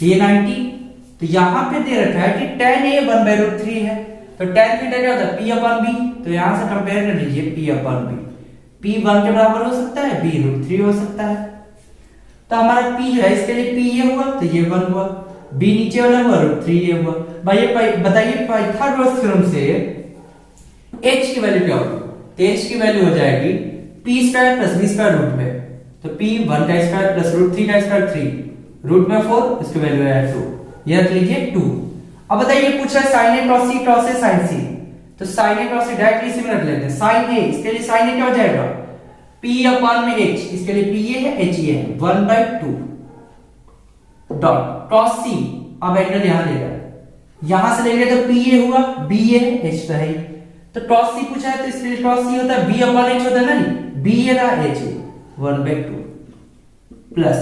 ये 90। तो यहां पे दे रखा है कि tan a 1/√3 है, तो tan थीटा क्या होता है p/b, तो यहां से कंपेयर कर लीजिए p/b, p 1 के बराबर हो सकता है, b √3 हो सकता है। तो हमारा p जो है इसके लिए p ये हुआ तो ये 1 हुआ, b नीचे वाला हुआ √3 ये हुआ। भाई बताइए पाइथागोरस थ्योरम से h की वैल्यू क्या होगी, तो h की वैल्यू हो जाएगी p² + b² रूट में, तो p 1 का स्क्वायर प्लस √3 का स्क्वायर 3, रूट में 4, इसकी वैल्यू है 2, ये रख लीजिए 2। अब बताइए पूछ रहा है sin a cos c sin c, तो sine A cross A directly इसी में रख लेते हैं। साइन ए, इसके लिए साइन ए क्या हो जाएगा, पी अपॉन में एच, इसके लिए पी ए है एच ए है 1/2 डॉट क्रॉस सी। अब एंगल यहां ले रहा है, यहां से लेंगे तो पी ए हुआ, बी ए एच तो है, तो क्रॉस सी पूछा है तो इसके लिए क्रॉस सी होता है बी अपॉन एच होता है ना, बी ए रहा एच ए 1/2 प्लस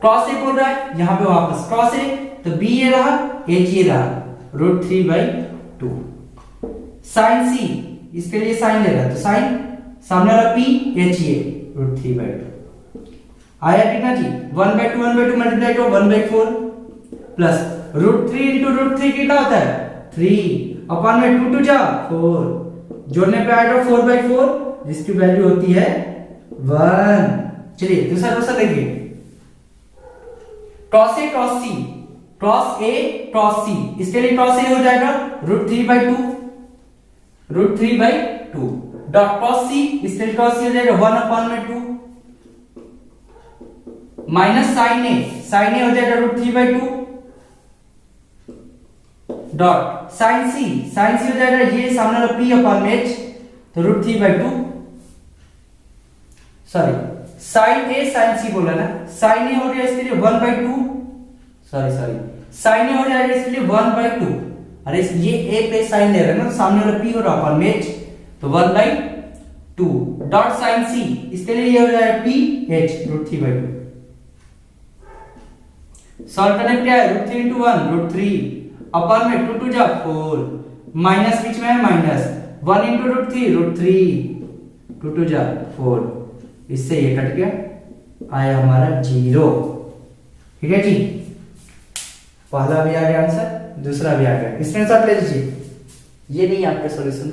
क्रॉस ए बोल रहा है यहां पे वापस क्रॉस ए, तो बी ए रहा एच ए रहा √3/2 साइन सी, इसके लिए साइन ले रहा है तो साइन सामने वाला पी एच ए √3/2 आया कितना जी 1/2 मल्टीप्लाई तो 1/4 प्लस √3 into √3 कितना होता है 3 अपॉन में 2 जा 4, जोड़ने पे आएगा 4/4 जिसकी वैल्यू होती है 1। चलिए दूसरा क्वेश्चन देखिए, cross A cross C, cross A cross C, इसके लिए क्रॉस ए हो जाएगा √3/2 डॉट क्रॉस सी, इसके लिए क्रॉस सी हो जाएगा 1/2 माइनस साइन ए हो जाएगा √3/2 डॉट साइन सी हो जाएगा ये सामने वाला पी अपॉन में एच, तो √3/2 सॉरी साइन ए साइन सी बोला ना, साइन ए हो गया इसके लिए 1/2 सॉरी साइन ए हो जाएगा इसके लिए 1/2, अरे ये ए पे साइन ले रहे हैं ना, सामने वाला पी हो रहा अपॉन में एच तो 1/2 डॉट साइन सी, इसके लिए ये हो जाएगा पी एच √3/2। सॉल्व करने क्या है √3 into 1 √3 अपॉन में 2 जा 4 माइनस बीच में है माइनस 1 into √3 2 जा 4, इससे ये कट गया आया हमारा 0। ठीक है जी, पहला भी आ गया आंसर, दूसरा भी आ गया, स्क्रीनशॉट ले लीजिए, ये नहीं आपका सॉल्यूशन।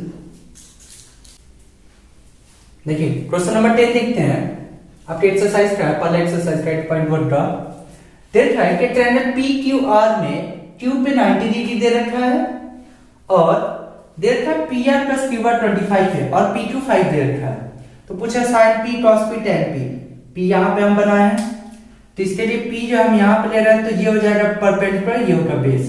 देखिए क्वेश्चन नंबर 10 देखते हैं, आपके एक्सरसाइज का है, पहला एक्सरसाइज का 8.1 का दे रखा है कि ट्रायंगल PQR में Q पे 90 डिग्री दे रखा है और दे रखा है PR प्लस QR 25 है और PQ 5 दे रखा है, तो पूछा sin P cos P tan P, P यहां पे हम बनाए हैं तो इसके लिए P जो हम यहां पे ले रहे हैं तो ये हो जाएगा परपेंडिकुलर, ये होगा बेस,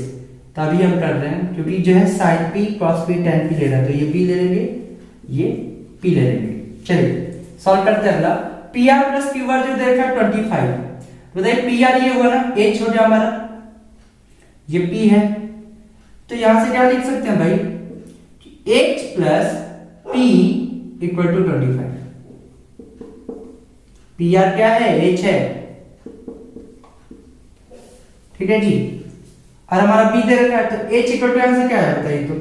तभी हम कर रहे हैं क्योंकि जो है sin P cos P tan P ले रहा है तो ये P ले लेंगे, ये P ले लेंगे। चलिए सॉल्व करते हैं। अगला PR प्लस QR जो दे रखा है 25, बताइए PR ये हुआ ना H हो गया हमारा, ये P है, तो यहां से क्या लिख सकते हैं भाई H plus P equal to 25। PR क्या है H है, ठीक है जी, और हमारा P दे रखा है तो H इक्वल टू यहां से क्या है बताइए, तो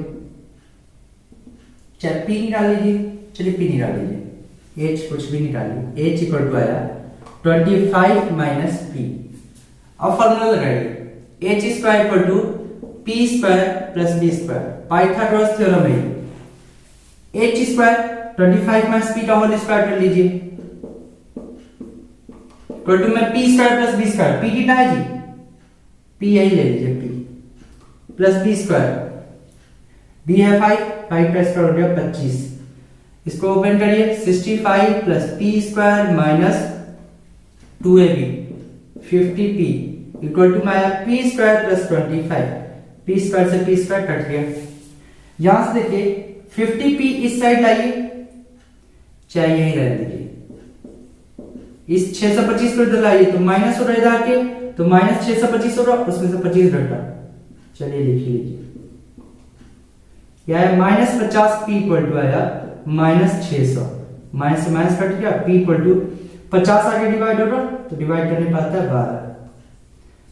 चाहे P निकाल लीजिए, चलिए P निकाल लीजिए, H कुछ भी निकालिए, H इक्वल टू आया 25 माइनस P। अब फॉर्मूला लगाइए H square equal to P square plus B square, Pythagoras theorem है, H स्क्वायर 25 माइनस P का होल स्क्वायर कर लीजिए इक्वल टू में P square plus B square, P कितना है जी P यही ले लीजिए P plus B square, B है 5 का स्क्वायर हो गया 25, इसको ओपन करिए 65 plus P square minus 2AB 50P equal to में आया P square plus 25, P square से P स्क्वायर कट गया, यहां से देखिए 50P इस साइड लाइए, चाहे यहीं रहने दीजिए, इस 625 को इधर लाइए तो माइनस हो रहा है इधर आके, तो माइनस 625 हो रहा, उसमें से 25 घटा, चलिए लिख लीजिए, यह है माइनस 50P इक्वल टू आया माइनस 600, माइनस से माइनस कट गया, P इक्वल टू 50 आगे डिवाइड होगा तो डिवाइड करने पर आता है 12,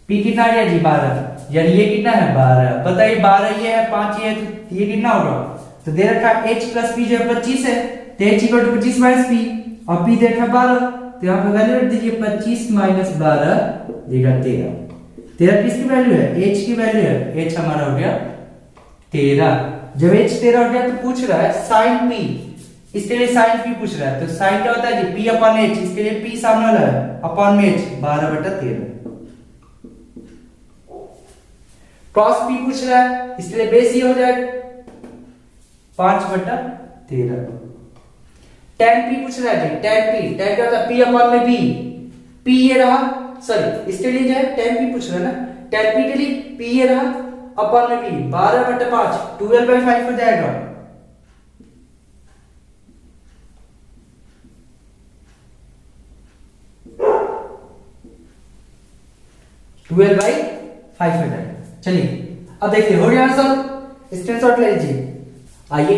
P कितना आ गया जी 12, यानी ये कितना है 12, बताइए 12 ये है 5 ये है तो ये कितना होगा, तो दे रखा H प्लस P जो है 25 है तो H equal to 25 minus P और P दे रखा 12, तो यहाँ पे वैल्यू रख दीजिए 25 माइनस 12 देगा 13, 13 किसकी वैल्यू है H की वैल्यू है, H हमारा हो गया 13। जब H 13 हो गया तो पूछ रहा है sin P, इसके लिए sin P पूछ रहा है, तो sin क्या होता है जी P अपॉन H, इसके लिए P सामने वाला है अपॉन में H 12/13, cos P पूछ रहा है इसके लिए बेस ये हो जाएगा 5/13, tan P पूछ रहा है जी, tan क्या होता है P अपॉन में B, P ये रहा, सॉरी इसके लिए जो है tan P पूछ रहा है ना, tan P के लिए P ये रहा अपॉन में B 12/5 12/5 हो जाएगा, 12 बाई 500। चलिए अब देखिए हो गया सर, स्क्रीनशॉट ले लीजिए। आइए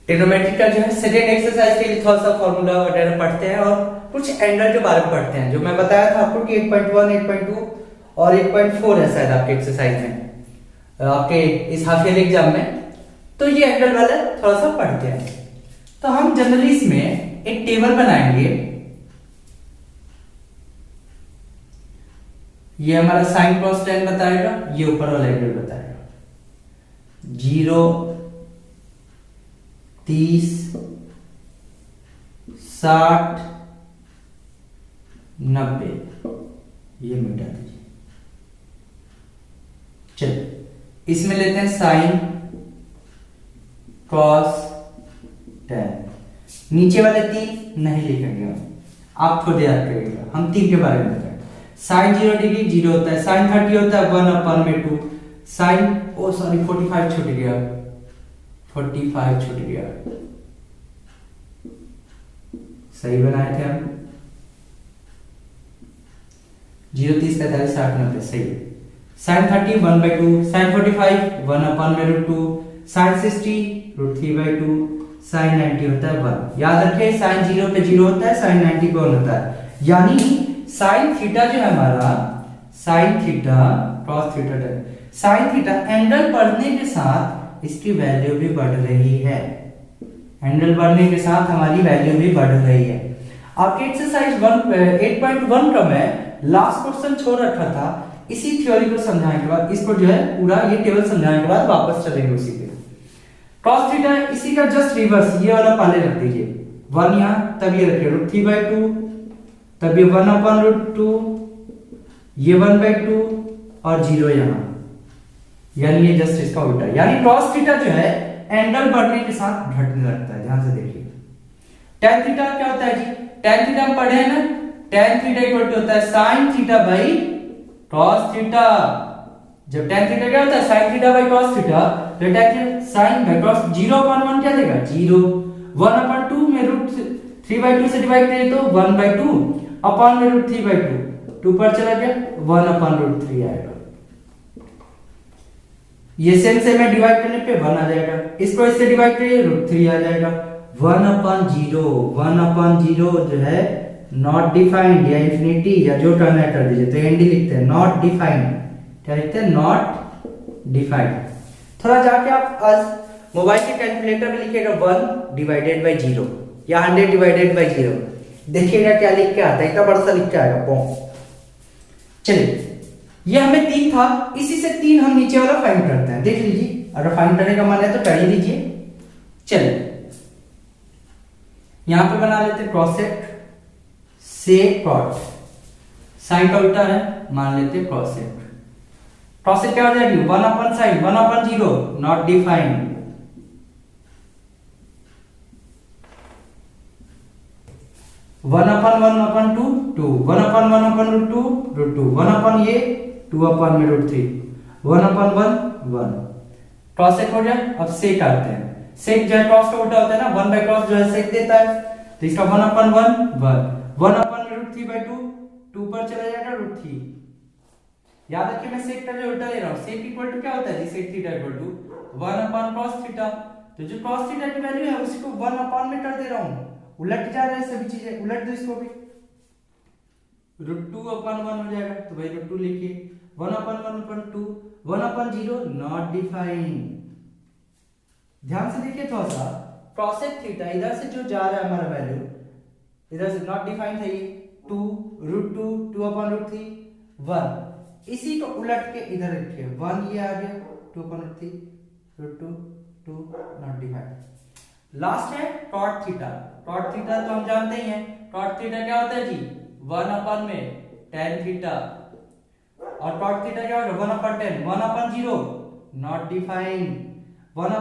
ट्रिग्नोमेट्री का जो है सेकंड एक्सरसाइज के लिए थोड़ा सा फॉर्मूला वगैरह पढ़ते हैं और कुछ एंगल के बारे में पढ़ते हैं, जो मैं बताया था आपको कि 8.1, 8.2 और 8.4 है शायद आपके एक्सरसाइज में, आपके इस हाफ ईयर एग्जाम में। तो ये एंगल वाला थोड़ा सा पढ़ते हैं। तो हम जनरली इसमें एक टेबल बनाएंगे। ये हमारा साइन कॉस टेन बताएगा, ये ऊपर वाला एंगल बताएगा। 0, 30, 60, 90, ये मिटा दीजिए। चलिए इसमें लेते हैं साइन कॉस टेन। नीचे वाले तीन नहीं लिखेंगे हम, आप थोड़े याद करिएगा, हम तीन के बारे में बताएंगे। साइन 0 डिग्री 0 होता है, साइन 30 होता है 1/2, साइन 45 छूट गया, 45 छूट गया, सही बनाए थे हम। 0, 30, 45, 60, 90 सही। साइन 30 1/2, साइन 45 1/√2, साइन 60 √3/2, साइन 90 होता है 1। याद रखिए साइन 0 पे 0 होता है, साइन 90 पे 1 होता है। यानी साइन थीटा जो है हमारा, sine theta cos theta, sine theta angle बढ़ने के साथ इसकी वैल्यू भी बढ़ रही है। एंगल बढ़ने के साथ हमारी वैल्यू भी बढ़ रही है। आपके एक्सरसाइज 8.1 का मैं लास्ट क्वेश्चन छोड़ रखा था, इसी थ्योरी को समझाने के बाद, इसको जो है पूरा ये टेबल समझाने के बाद वापस चलेंगे उसी पे। cos थीटा इसी का जस्ट रिवर्स, ये वाला पहले रख दीजिए 1 यहां, तब ये रखिए √3/2, तब ये 1/√2, ये 1/2 और 0 यहां, यानी ये जस्ट इसका उल्टा। यानी cos थीटा जो है एंगल बढ़ने के साथ घटने लगता है। ध्यान से देखिए। tan थीटा क्या होता है जी, tan थीटा हम पढ़े हैं ना, tan थीटा इक्वल टू होता है sin theta by cos theta. जब tan थीटा क्या होता है sin theta by cos theta, तो tan theta sin by cos 0/1 क्या देगा 0, 1/2 में √3/2 से डिवाइड करें तो 1/2 अपॉन में √3/2, 2 पर चला गया 1/√3 आएगा। ये सेम से में डिवाइड करने पे 1 आ जाएगा, इसको इससे डिवाइड करिए √3 आ जाएगा। 1/0, 1/0 जो है नॉट डिफाइंड या इंफिनिटी या जो टर्म है कर दीजिए, तो एनडी लिखते हैं, नॉट डिफाइंड। क्या लिखते हैं, नॉट डिफाइंड। थोड़ा जाके आप आज मोबाइल के कैलकुलेटर में लिखिएगा 1/0 या 100/0, देखिएगा क्या लिख के आता है, इतना बड़ा सा लिख के आएगा बॉम। चलिए ये हमें 3 था, इसी से 3 हम नीचे वाला फाइंड करते हैं, देख लीजिए। अगर फाइंड करने का मन है तो कर ही लीजिए। चलिए यहां पे बना लेते हैं कॉसेक सेक कॉट, साइन का उल्टा है, मान लेते हैं कॉसेक। कॉसेक क्या हो जाएगी 1/sin, 1/0 नॉट डिफाइंड, 1/1/2 2, 1/1/√2 √2, 1 ये 2/√3, 1/1 1। कॉसेक हो गया। अब सेक आते हैं। सेक जो है कॉस का उल्टा होता है ना, 1/cos जो है सेक देता है, तो इसका 1/1 1, 1/√3/2, 2 पर चला जाएगा √3। याद रखिए मैं सेक का जो उल्टा ले रहा हूं, सेक इक्वल टू क्या होता है जी, sec theta equal to 1/cos theta. तो जो cos थीटा की वैल्यू है उसी को 1 में कर दे रहा हूं, उलट जा रहा है सभी चीजें, उलट दो इसको भी, √2/1 हो जाएगा, तो भाई √2 लिखिए। 1/1/2, 1/0 नॉट डिफाइंड। ध्यान से देखिए थोड़ा सा, cosec थीटा इधर से जो जा रहा है हमारा वैल्यू, इधर से नॉट डिफाइंड है ये 2 √2 2/√3 1, इसी को उलट के इधर रखिए 1, ये आ गया 2/√3 √2 2 नॉट डिफाइंड। लास्ट है cot थीटा। cot थीटा तो हम जानते ही हैं, cot थीटा क्या होता है जी 1 में tan थीटा, और cot थीटा क्या होगा 1/10, 1/0 नॉट डिफाइंड, 1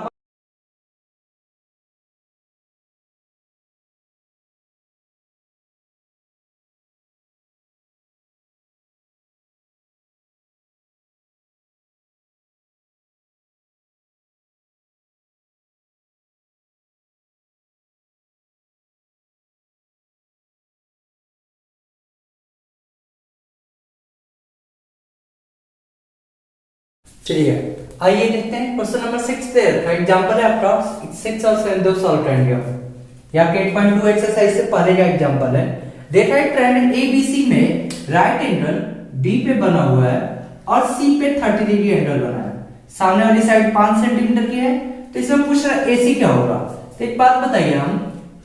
चलिए आइए देखते हैं क्वेश्चन नंबर 6 पे का एग्जांपल है आपका 6 और 7 दो सॉल्व करेंगे हम। यहाँ पे 8.2 एक्सरसाइज से पहले का एग्जांपल है। देखा है ट्रायंगल एबीसी में राइट एंगल डी पे बना हुआ है और सी पे 30 डिग्री एंगल बना है। सामने वाली साइड 5 सेंटीमीटर की है, तो इसमें पूछ रहा है एसी क्या होगा। तो एक बात बताइए, हम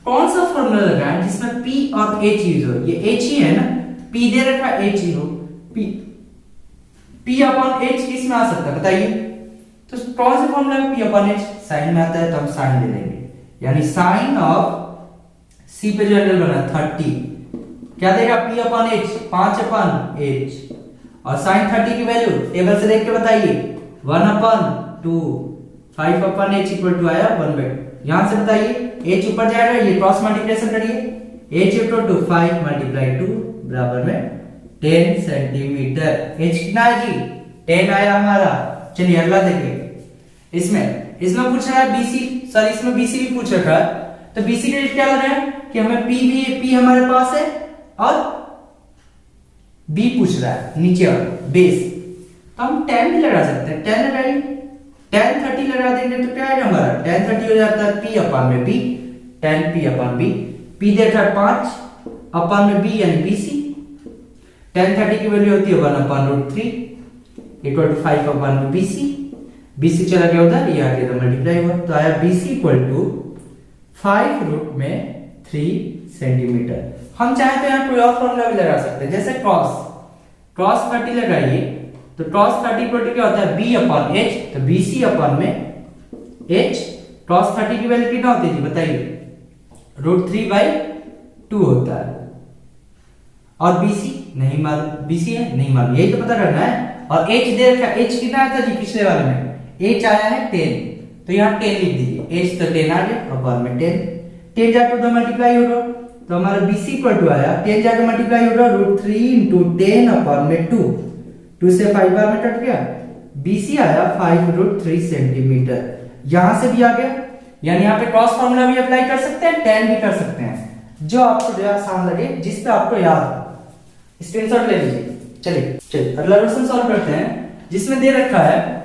कौन सा फॉर्मूला लगाएं जिसमें पी और एच यूज हो। ये एच ही है ना, पी दे रखा है एच ही हो, पी अपॉन एच किस में आ सकता है बताइए। तो कौन सा फॉर्मूला है पी अपॉन एच, साइन में आता है तो हम साइन ले लेंगे, यानी साइन ऑफ सी पे जो एंगल बना 30 क्या देगा P upon H 5 upon H, और साइन 30 की वैल्यू टेबल से देख के बताइए 1 upon 2 5 upon H equal to आया 1/2। यहां से बताइए एच ऊपर जाएगा, ये क्रॉस मल्टीप्लिकेशन करिए, एच इक्वल टू 5 मल्टीप्लाई 2 बराबर में 10 सेंटीमीटर। एच कितना है जी 10 आया हमारा। चलिए अगला देखिए, इसमें पूछ रहा है बीसी, सॉरी इसमें बीसी भी पूछ रखा है। तो बीसी के लिए क्या लग रहा है कि हमें पी हमारे पास है और बी पूछ रहा है नीचे और बेस, तो हम 10 भी लगा सकते हैं। 10 लगाइए, 10 30 लगा देंगे तो क्या आएगा हमारा 10 30 हो जाता है पी अपॉन में B, 10 P upon B. P दे रखा है 5 अपॉन में बी यानी बीसी, 10 30 की वैल्यू होती है 1 upon root 3 equal to 5 upon में बीसी। बीसी चला गया उधर, ये आगे तो मल्टीप्लाई हुआ, तो आया बीसी इक्वल टू 5 रूट में 3 सेंटीमीटर। हम चाहे तो यहाँ कोई और फॉर्मूला भी लगा सकते हैं, जैसे cos 30 लगाइए, तो cos 30 इक्वल टू क्या होता है b अपॉन h, तो bc अपॉन में h। cos 30 की वैल्यू कितना होती है जी बताइए, √3/2 होता है। और bc नहीं मालूम, bc है नहीं मालूम, यही तो पता करना है। और h दे रखा है, h कितना आया था जी पिछले वाले में, h आया है 10, तो यहाँ 10 लिख दीजिए, h तो 10 आ गया अपॉन में 10 जाकर उधर मल्टीप्लाई होगा, तो हमारा BC इक्वल टू आया 10 जाकर मल्टीप्लाई होगा √3 × 10 अपॉन में 2 से 5 बार में कट गया, BC आया 5√3 सेंटीमीटर। यहां से भी आ गया, यानी यहाँ पे क्रॉस फार्मूला भी अप्लाई कर सकते हैं, tan भी कर सकते हैं, जो आपको जो आसान लगे, जिस पे आपको याद हो स्क्रीनशॉट ले लीजिए। चलिए अगला क्वेश्चन सॉल्व करते हैं, जिसमें दे रखा है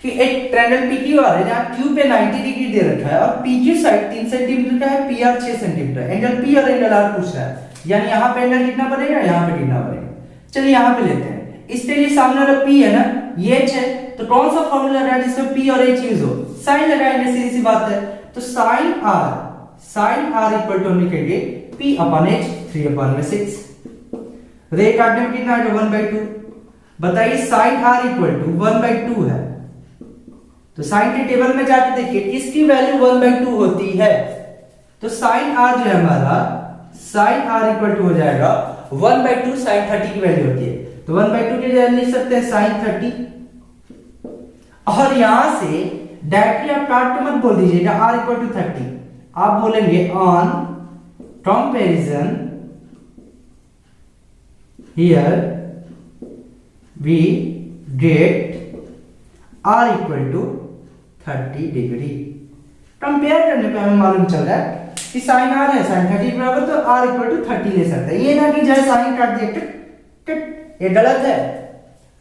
कि एक ट्रायंगल PQR है जहां Q पे 90 डिग्री दे रखा है और PQ साइड 3 सेंटीमीटर का है, PR 6 सेंटीमीटर। एंगल P और एंगल R पूछ रहा है, यानी यहाँ पे एंगल कितना बनेगा, यहाँ पे कितना बनेगा। चलिए यहाँ पे लेते हैं, इसके लिए सामने वाला P है ना, ये H है, तो कौन सा फॉर्मूला लगाए जिसमें P और H यूज हो, साइन लगाएंगे, सीधी सी बात है। तो साइन R इक्वल टू हम लिखेंगे P अपॉन H 3 अपॉन में 6, रे काटने में कितना आएगा 1/2। बताइए साइन R इक्वल टू 1/2 है, तो साइन के टेबल में जाके देखिए किसकी वैल्यू 1/2 होती है। तो साइन R जो है हमारा, साइन R इक्वल टू हो जाएगा 1/2 साइन 30 की वैल्यू होती है, तो 1/2 की जगह लिख सकते हैं साइन 30। और यहां से डायरेक्टली आप काट के मत बोल दीजिएगा R इक्वल टू 30, आप बोलेंगे on comparison here we get R equal to 30 degree. Compare करने पे हमें मालूम चल रहा है कि साइन R है साइन 30 के बराबर, तो R इक्वल टू 30 ले सकते हैं। ये ना कि जैसे साइन काट दिया ये गलत है।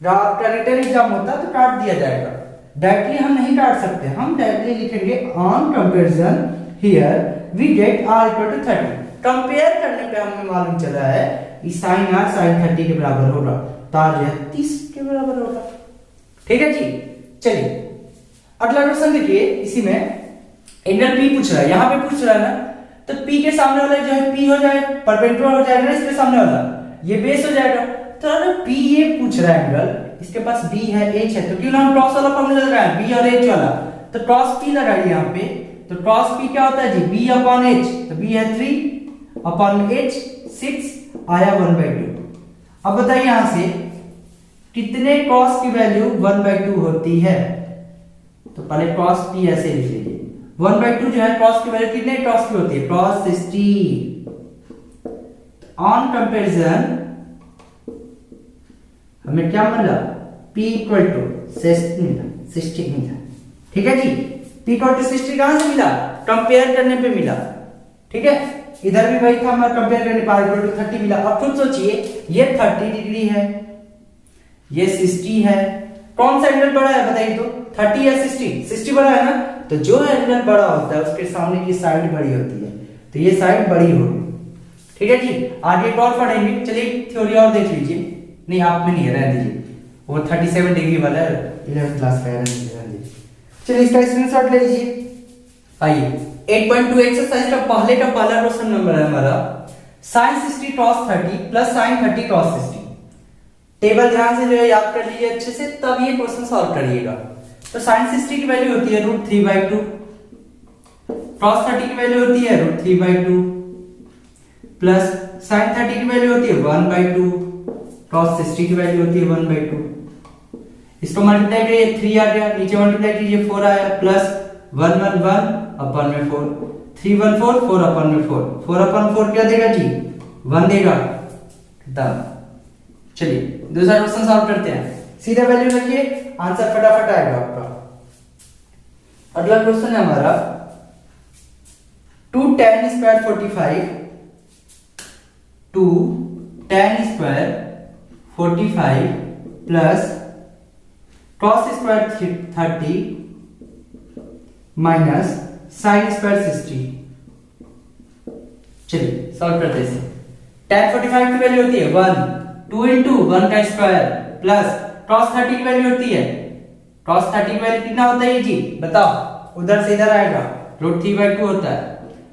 आपका रिटर्न एग्जाम होता तो काट दिया जाएगा, डायरेक्टली हम नहीं काट सकते, हम डायरेक्टली लिखेंगे on comparison here we get R equal to 30। Compare करने पे हमें मालूम चला है कि साइन R साइन 30 के बराबर होगा, तो R जो है 30 के बराबर होगा। ठीक है जी। चलिए अगला क्वेश्चन देखिए, इसी में एंगल P पूछ रहा है, यहां पे पूछ रहा है ना, तो P के सामने वाला जो है P हो जाएगा, परपेंडिकुलर हो जाएगा इसके सामने वाला, ये बेस हो जाएगा। तो अगर P ये पूछ रहा है एंगल, इसके पास B है H है, तो क्यों ना हम क्रॉस वाला फॉर्मूला लगाएं B और H वाला, तो क्रॉस P लगाइए यहाँ पे। तो क्रॉस P क्या होता है जी B अपॉन H, तो B है 3 अपॉन H 6 आया 1/2। अब बताइए यहां से कितने क्रॉस की वैल्यू 1/2 होती है, तो पहले क्रॉस P ऐसे लिख लीजिए, 1/2 जो है क्रॉस की वैल्यू कितने क्रॉस की होती है, क्रॉस 60। ऑन कंपैरिजन हमें क्या मिला, P इक्वल टू 60 मिला। ठीक है जी, P इक्वल टू 60 कहां से मिला, कंपेयर करने पे मिला। ठीक है, इधर भी वही था, हमारा कंपेयर करने पावर इक्वल टू 30 मिला। अब खुद सोचिए ये 30 डिग्री है, ये 60 है, कौन सा एंगल बड़ा है बताइए तो, 30 या 60? 60 बड़ा है ना, तो जो एंगल बड़ा होता है उसके सामने की साइड बड़ी होती है, तो ये साइड बड़ी होगी। ठीक है जी, आगे एक और पढ़ेंगे। चलिए थ्योरी और देख लीजिए, नहीं आप में नहीं है, रहने दीजिए, वो 37 डिग्री वाला है, 11th क्लास का है, रहने दीजिए। चलिए इसका स्क्रीनशॉट ले लीजिए। आइए 8.2 एक्सरसाइज का पहला क्वेश्चन नंबर है हमारा, sin 60 cos 30 plus sin 30 cos 60। Table ध्यान से जो है याद कर लीजिए अच्छे से, तब ये क्वेश्चन सॉल्व करिएगा। तो sin 60 की वैल्यू होती है √3/2, cos 30 की वैल्यू होती है √3/2, प्लस sin 30 की वैल्यू होती है 1/2, cos 60 की वैल्यू होती है 1/2। इसको मल्टीप्लाई करिए, 3 आ गया, नीचे मल्टीप्लाई कीजिए 4 आया, प्लस 1 अपन में 4, 3 1 4, 4 अपन में 4, 4 अपन 4 क्या देगा जी, 1 देगा। खत्म। चलिए दूसरा क्वेश्चन सॉल्व करते हैं, सीधा वैल्यू रखिए, आंसर फटाफट आएगा आपका। अगला क्वेश्चन है हमारा 2 tan square 45 2 tan square 45 plus cos square 30 minus sin square 60। चलिए सॉल्व करते हैं इसे। tan 45 की वैल्यू होती है 1, 2 into 1 का स्क्वायर, प्लस cos 30 की वैल्यू होती है, cos 30 की वैल्यू कितना होता है जी बताओ, उधर से इधर आएगा, √3/2 होता है,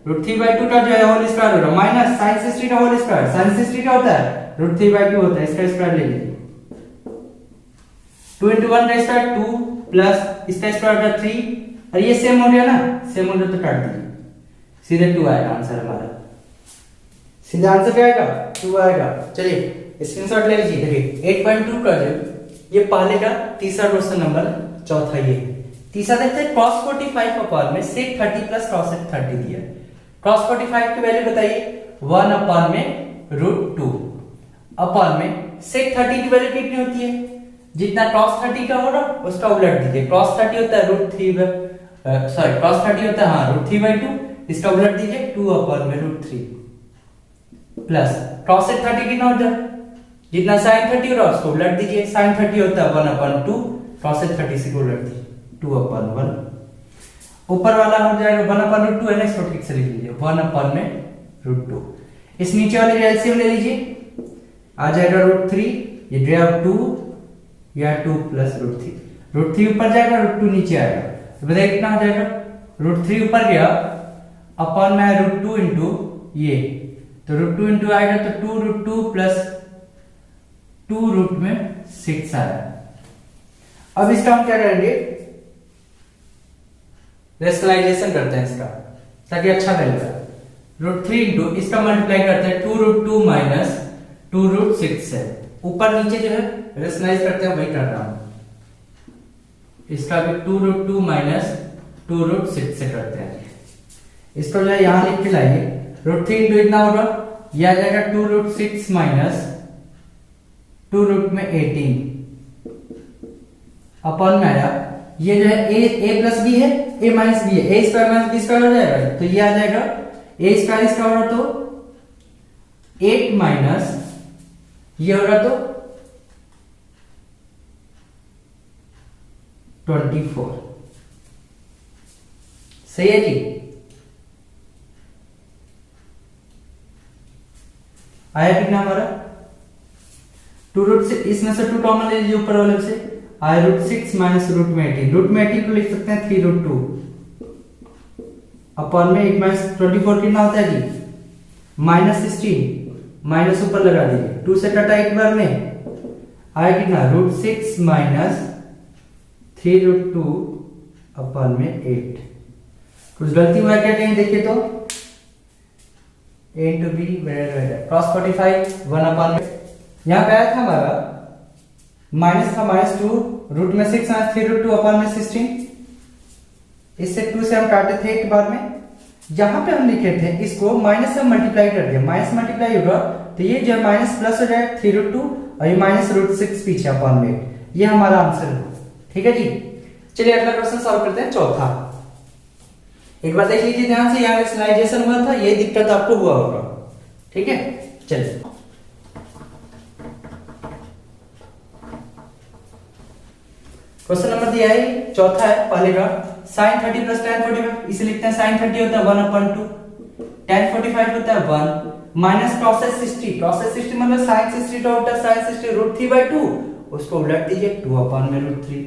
√3/2 का जो है होल स्क्वायर होगा, माइनस sin 60 का होल स्क्वायर, sin 60 क्या होता है √3/2 होता है, इसका स्क्वायर ले लीजिए। 2 into 1 का स्क्वायर 2 प्लस इसका स्क्वायर होगा 3, और ये सेम हो गया ना, सेम हो गया तो काट दीजिए, सीधे 2 आएगा आंसर हमारा, सीधा आंसर क्या आएगा 2 आएगा। चलिए स्क्रीनशॉट ले लीजिए। देखिए 8.2 का जो ये पहले का तीसरा क्वेश्चन नंबर, चौथा ये तीसरा देखते हैं, cos 45 अपॉन में sec 30 प्लस cos 30 दिया है। cos 45 की वैल्यू बताइए 1 अपॉन में √2 अपॉन में sec 30 की वैल्यू कितनी होती है, जितना cos 30 का होगा उसका उलट दीजिए, cos 30 होता है cos 30 होता है हाँ √3/2, इसका उलट दीजिए 2 अपॉन में √3 प्लस cos 30 कितना होता है, जितना sin 30 होगा उसको उलट दीजिए, sin 30 होता है 1/2, cos 30 से उलट दीजिए 2/1, ऊपर वाला हो जाएगा 1/2 है ना, इसको ठीक से लिख लीजिए 1 में √2। इस नीचे वाले का एलसीएम ले लीजिए, आ जाएगा √3, ये गया 2 या 2 प्लस √3, √3 ऊपर जाएगा √2 नीचे आएगा, तो बताइए कितना हो जाएगा, √3 ऊपर गया अपॉन में √2 इंटू ये, तो √2 इंटू आएगा तो 2√2 प्लस 2√6 आया। अब इसका हम क्या करेंगे, रेशनलाइजेशन करते हैं इसका ताकि अच्छा मिलेगा, √3 इंटू इसका मल्टीप्लाई करते हैं 2√2 माइनस 2√6 है, ऊपर नीचे जो है रेशनलाइज करते हैं वही कर रहा हूं, इसका भी 2√2 माइनस 2√6 से करते हैं, इसको जो है यहां लिख के लाइए, √3 इंटू इतना होगा, यह आ जाएगा 2√6 माइनस 2√18 अपॉन में आया, ये जो है a प्लस बी है, a माइनस बी है, a square minus B square हो जाएगा, तो ये आ जाएगा a स्क्वायर इसका होगा तो 8 माइनस ये होगा तो 24, सही है जी। आया कितना हमारा 2√6, इसमें से 2 कॉमन ले लीजिए ऊपर वाले से, आया √6 माइनस √18, √18 को लिख सकते हैं 3√2 अपॉन में 1 माइनस 24 कितना होता है जी -16, माइनस ऊपर लगा दीजिए, 2 से कटा एक बार में, आया कितना √6 माइनस 3√2 अपॉन में 8। कुछ गलती हुआ क्या कहीं देखिए तो, a into b cos 45 1 upon में, यहाँ पे आया था हमारा माइनस था -2 रूट में 6 माइनस 3√2 अपॉन में 16, इससे 2 से हम काटे थे एक बार में, जहां पे हम लिखे थे इसको माइनस से मल्टीप्लाई कर दिया, माइनस मल्टीप्लाई होगा तो ये जो माइनस प्लस हो जाएगा 3√2 और ये माइनस √6 पीछे अपॉन में, ये हमारा आंसर है। ठीक है जी, चलिए अगला क्वेश्चन सॉल्व करते हैं, चौथा एक बार देख लीजिए ध्यान से, यहाँ रेशनलाइजेशन हुआ था, ये दिक्कत आपको हुआ होगा। ठीक है, चलिए क्वेश्चन नंबर दिया है, चौथा है पहले का, sin 30 प्लस tan 45, इसे लिखते हैं sin 30 होता है 1/2, tan 45 होता है 1 माइनस cos 60 मतलब sin 60 का होता है sin 60 √3/2, उसको उलट दीजिए 2/√3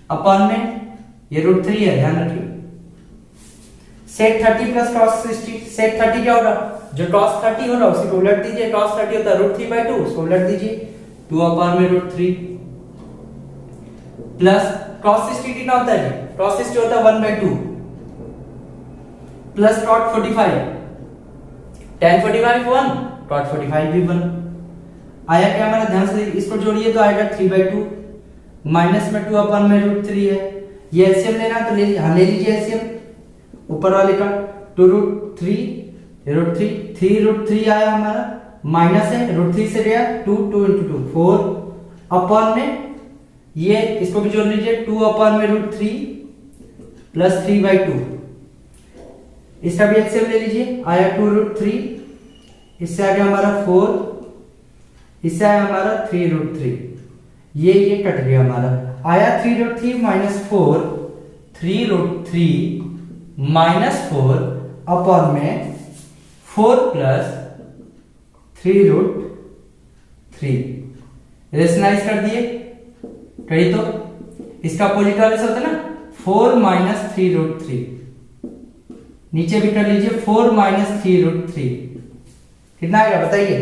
अपन में ये √3 है, ध्यान रखिए। sec 30 प्लस cos 60, sec 30 क्या होगा, जो cos 30 हो रहा है उसको उलट दीजिए, cos 30 होता है √3/2, उसको उलट दीजिए 2/√3 प्लस cos 60 कितना होता है जी, cos 60 होता है 1/2 प्लस cot 45, tan 45 1, cot 45 भी 1 आया। क्या हमारा ध्यान से इसको जोड़िए तो आएगा 3/2 माइनस में 2/√3 है, ये एलसीएम लेना तो ले लीजिए एलसीएम ऊपर वाले का 2√3 3√3 आया हमारा, माइनस है √3 से गया 2 2 × 2 4 अपन में ये इसको भी जोड़ लीजिए 2/√3 प्लस 3/2, इसका भी एलसीएम ले लीजिए, आया 2√3, इससे आ गया हमारा 4, इससे आया हमारा 3√3, ये कट गया हमारा, आया 3√3 माइनस 4, 3√3 माइनस 4 अपन में 4 प्लस 3√3, रेशनलाइज कर दिए, कही तो इसका अपोजिट वाले से होता है ना 4 माइनस 3√3, नीचे भी कर लीजिए 4 माइनस 3√3, कितना आएगा बताइए,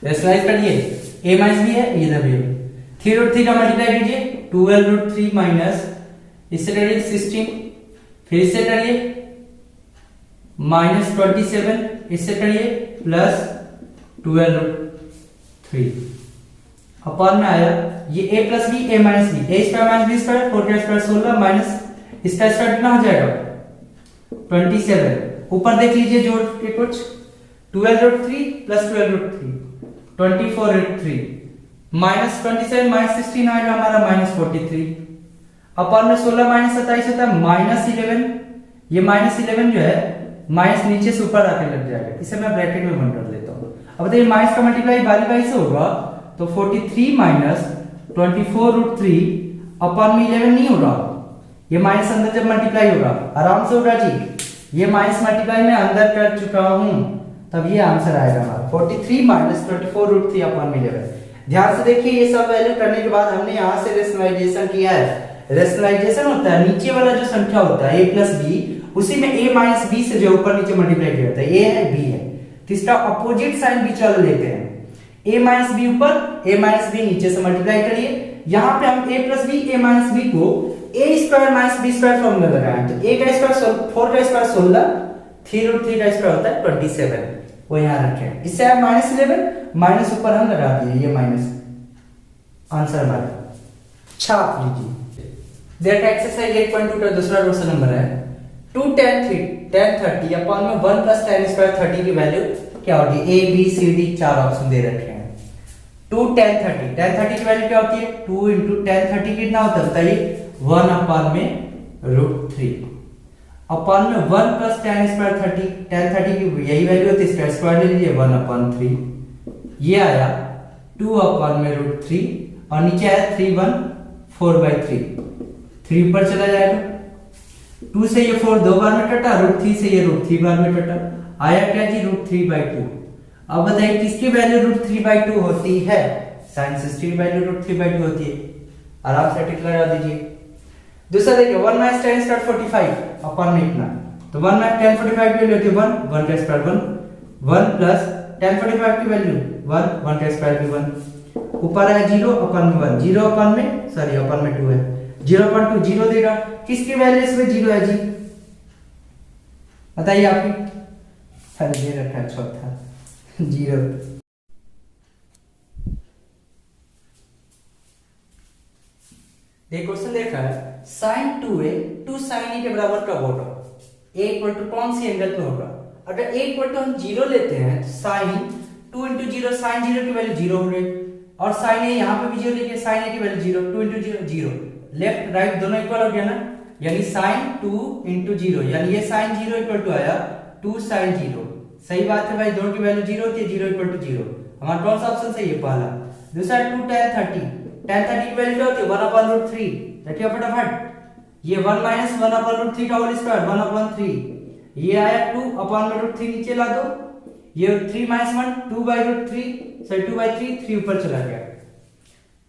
रेशनलाइज करिए, a माइनस बी है, इधर भी 3√3 का मल्टीप्लाई कीजिए 12√3 माइनस, इससे करिए 16, फिर इससे करिए माइनस 27, इससे करिए प्लस 12√3 अपन में आया ये a plus B a minus B, a square minus B square 4 का स्क्वायर 16 माइनस इसका स्क्वायर कितना हो जाएगा 27, ऊपर देख लीजिए जोड़ के कुछ 12√3 प्लस 12√3 24√3 माइनस 27 माइनस 16 आएगा हमारा माइनस 43, अपन में 16 माइनस 27 होता है माइनस 11, ये माइनस 11 जो है माइनस नीचे से ऊपर आके लग जाएगा, इसे मैं ब्रैकेट में बंद कर लेता हूं। अब देखिए माइनस का मल्टीप्लाई बारी बारी से होगा तो 43 माइनस 24√3 अपन में 11 नहीं होगा, ये माइनस अंदर जब मल्टीप्लाई होगा आराम से होगा जी, ये माइनस मल्टीप्लाई में अंदर कर चुका हूं, तब ये आंसर आएगा हमारा 43 माइनस 24√3 अपन में 11। ध्यान से देखिए ये सब वैल्यू करने के बाद हमने यहाँ से रेशनलाइजेशन किया है, रेशनलाइजेशन होता है नीचे वाला जो संख्या होता है a प्लस बी, उसी में a माइनस बी से जो ऊपर नीचे मल्टीप्लाई किया जाता है, a है b है, तो इसका अपोजिट साइन बीच वाला लेते हैं, a माइनस बी ऊपर a माइनस बी नीचे से मल्टीप्लाई करिए, यहाँ पे हम a plus B a minus B को a square minus B square formula लगाएं, तो a का स्क्वायर 4 का स्क्वायर 16, 3√3 का स्क्वायर होता है 27, वो यहाँ रखें, इससे आप माइनस 11 माइनस ऊपर हम लगा दिए, ये माइनस आंसर हमारा छाप लीजिए। देखा एक्सरसाइज 8.2 का दूसरा क्वेश्चन नंबर है 2 tan 30 अपन में 1 प्लस tan स्क्वायर 30 की वैल्यू क्या होगी, a b c d चार ऑप्शन दे रखे हैं। 2 tan 30 की वैल्यू क्या होती है, 2 इंटू tan 30 कितना होता है बताइए 1 अपन में √3 अपन में 1 प्लस tan स्क्वायर 30 की यही वैल्यू होती है, इसका स्क्वायर ले लीजिए 1/3, ये आया 2 अपन में √3 और नीचे आया 3 1 4/3, 3 पर चला जाएगा, 2 से ये 4 दो बार में कटा, √3 से ये √3 बार में कटा, आया क्या जी √3/2। अब बताइए किसकी वैल्यू √3/2 होती है, sin 60 की वैल्यू √3/2 होती है, आराम से टिक लगा दीजिए। दूसरा देखिए 1 माइनस tan स्क्वायर 45 अपन में इतना, तो 1 माइनस tan 45 की वैल्यू होती है 1 का स्क्वायर 1 प्लस tan 45 की वैल्यू 1 का स्क्वायर भी 1, ऊपर है 0 अपन में 1, 0 अपन में सॉरी अपन में 2 है, 0/2 0 देगा, किसकी वैल्यू इसमें 0 है जी बताइए आपकी, अरे दे रखा है चौथा 0। एक क्वेश्चन देखा है sin 2a 2 sin a के बराबर कब होगा, a इक्वल टू कौन सी एंगल पे होगा, अगर a इक्वल टू हम 0 लेते हैं तो sin 2 into 0 sin 0 की वैल्यू 0 हो गई, और साइन ए यहाँ पे भी जीरो लिखे, साइन ए की value zero, 2 into zero zero, left right दोनों इक्वल हो गया ना, यानी साइन 2 इंटू जीरो, यानी ये साइन जीरो इक्वल टू आया 2 साइन जीरो। सही बात है भाई, दोनों की वैल्यू जीरो होती है, जीरो इक्वल टू जीरो, हमारा कौन सा ऑप्शन सही है, पहला। दूसरा 2 tan 30, tan 30 की वैल्यू क्या होती है 1/√3, रखिए फटाफट, ये 1 माइनस 1/√3 का होल स्क्वायर 1/3, ये आया 2/√3 नीचे ला दो, ये 3 माइनस 1 2/√3, सॉरी 2/3, 3 ऊपर चला गया,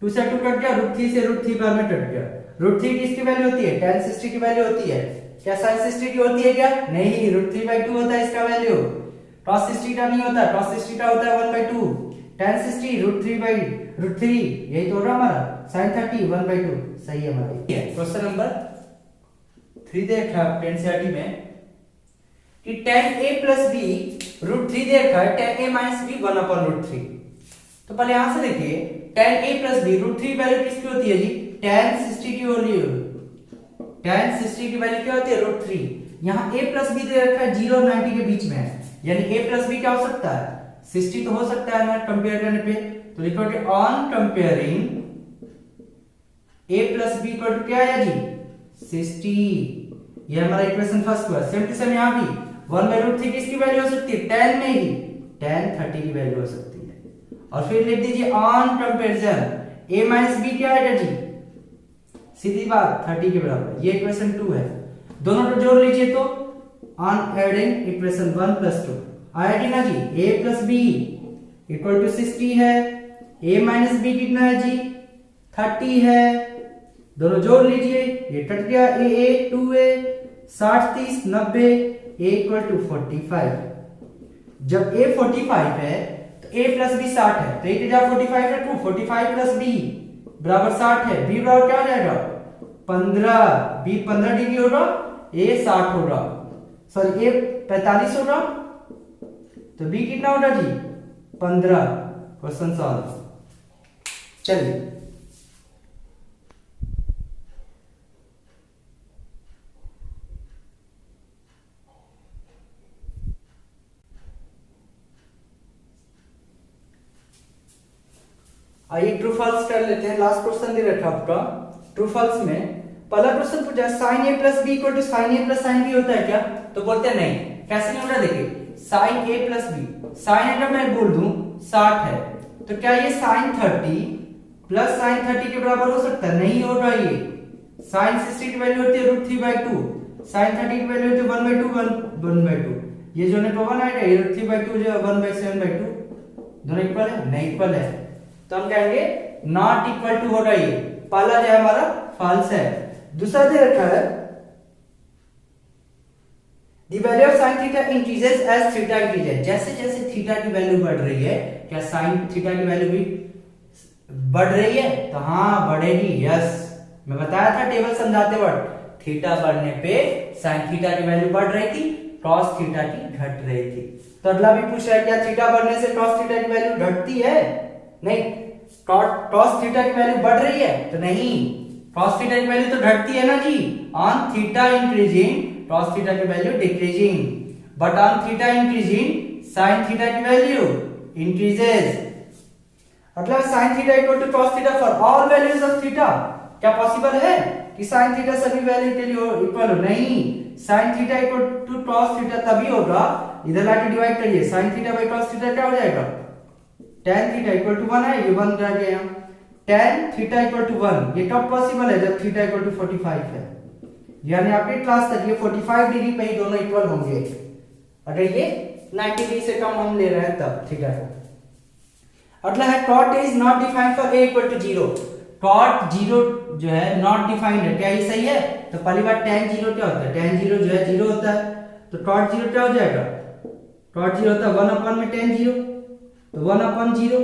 2 से 2 कट गया, √3 से √3 बार में कट गया। √3 किसकी वैल्यू होती है, tan 60 की वैल्यू होती है, क्या sin 60 की होती है क्या, नहीं, √3/2 होता है इसका वैल्यू, cos 60 का नहीं होता, cos 60 का होता है 1/2, tan 60 √3/√3, यही तो होगा हमारा, sin 30 1/2, सही है हमारा। क्वेश्चन नंबर 3 देखा एनसीईआरटी में कि tan a प्लस b √3 देखा है, tan a माइनस b 1/√3। तो पहले यहां से देखिए tan a plus b √3 value किसकी होती है जी, tan 60 की वैल्यू, tan 60 की वैल्यू क्या होती है √3। यहाँ a प्लस b दे रखा है 0 और 90 के बीच में है, यानी a प्लस b क्या हो सकता है 60 तो हो सकता है ना कंपेयर करने पे, तो लिखोगे on comparing a plus b equal to क्या है जी 60, ये हमारा इक्वेशन फर्स्ट हुआ। सेम टू सेम यहाँ भी 1/√3 किसकी वैल्यू हो सकती है, tan में ही tan 30 की वैल्यू हो सकती है। और फिर लिख दीजिए on comparison a minus b क्या आएगा जी, सीधी बात 30 के बराबर, ये इक्वेशन 2 है, दोनों को जोड़ लीजिए तो ऑन एडिंग इक्वेशन 1 प्लस 2 आएगी ना जी, a plus b equal to 60 है, a माइनस b कितना है जी 30 है, दोनों जोड़ लीजिए, ये कट गया, a 2a 60 30 90, a equal to 45। जब a 45 है तो a प्लस b 60 है, तो a की जगह 45 रखो, 45 प्लस b बराबर 60 है, b बराबर क्या हो जाएगा 15, b 15 डिग्री होगा, a 60 होगा, सॉरी a 45 होगा, तो b कितना होगा जी 15। Question solve. चलिए आइए ट्रू फॉल्स कर लेते हैं। लास्ट क्वेश्चन दे रखा आपका ट्रू फॉल्स में, पहला क्वेश्चन पूछा sin a plus b equal to sin a plus sin b होता है क्या, तो बोलते हैं नहीं, कैसे नहीं होगा, देखिए sin a plus b, sin अगर मैं बोल दूं 60 है, तो क्या ये sin 30 प्लस sin 30 के बराबर हो सकता है, नहीं होगा, ये sin 60 की वैल्यू होती है √3/2, sin 30 की वैल्यू होती है 1/2, ये जो ने 1 आएगा, ये √3/2 जो 1/7/2, दोनों इक्वल है, नहीं इक्वल है, तो हम कहेंगे नॉट इक्वल टू होगा, ये पहला जो है हमारा फॉल्स है। दूसरा दे रखा है the value of sin theta increases as theta increases, जैसे जैसे थीटा की वैल्यू बढ़ रही है, क्या sin थीटा की वैल्यू भी बढ़ रही है, तो हाँ बढ़ेगी, यस, मैं बताया था टेबल समझाते वक्त, थीटा बढ़ने पे sin थीटा की वैल्यू बढ़ रही थी, cos थीटा की घट रही थी। तो अगला भी पूछ रहा है क्या थीटा बढ़ने से cos थीटा की वैल्यू घटती है, नहीं, cos थीटा की वैल्यू बढ़ रही है, तो नहीं, cos थीटा की वैल्यू तो घटती है ना जी, on theta increasing cos theta की value decreasing, but on theta increasing sin theta की वैल्यू इंक्रीजेस। मतलब sin theta equal to cos theta for all values of theta, क्या पॉसिबल है कि sin थीटा सभी वैल्यू के लिए इक्वल हो, नहीं, sin theta equal to cos theta तभी होगा, इधर लाके डिवाइड करिए, sin theta by cos theta क्या हो जाएगा, tan थीटा इक्वल टू 1 है, ये 1 रह गया, tan थीटा इक्वल टू 1, ये कब पॉसिबल है, जब थीटा इक्वल टू 45 है, यानी आपके क्लास तक ये 45 डिग्री पे ही दोनों इक्वल होंगे, अगर ये 90 डिग्री से कम हम ले रहे हैं तब, ठीक है। अगला है cot is not defined for a equal to 0, cot 0 जो है not defined है, क्या ये सही है, तो पहली बार tan 0 क्या होता है, tan 0 जो है 0 होता है, तो cot 0 क्या हो जाएगा, cot 0 होता है 1 में tan 0, तो 1/0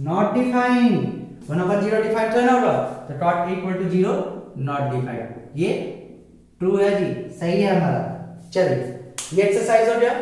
नॉट डिफाइंड, 1/0 डिफाइंड तो है ना होगा, तो cot equal to 0 not defined, ये ट्रू है जी, सही है हमारा। चलिए ये एक्सरसाइज हो गया।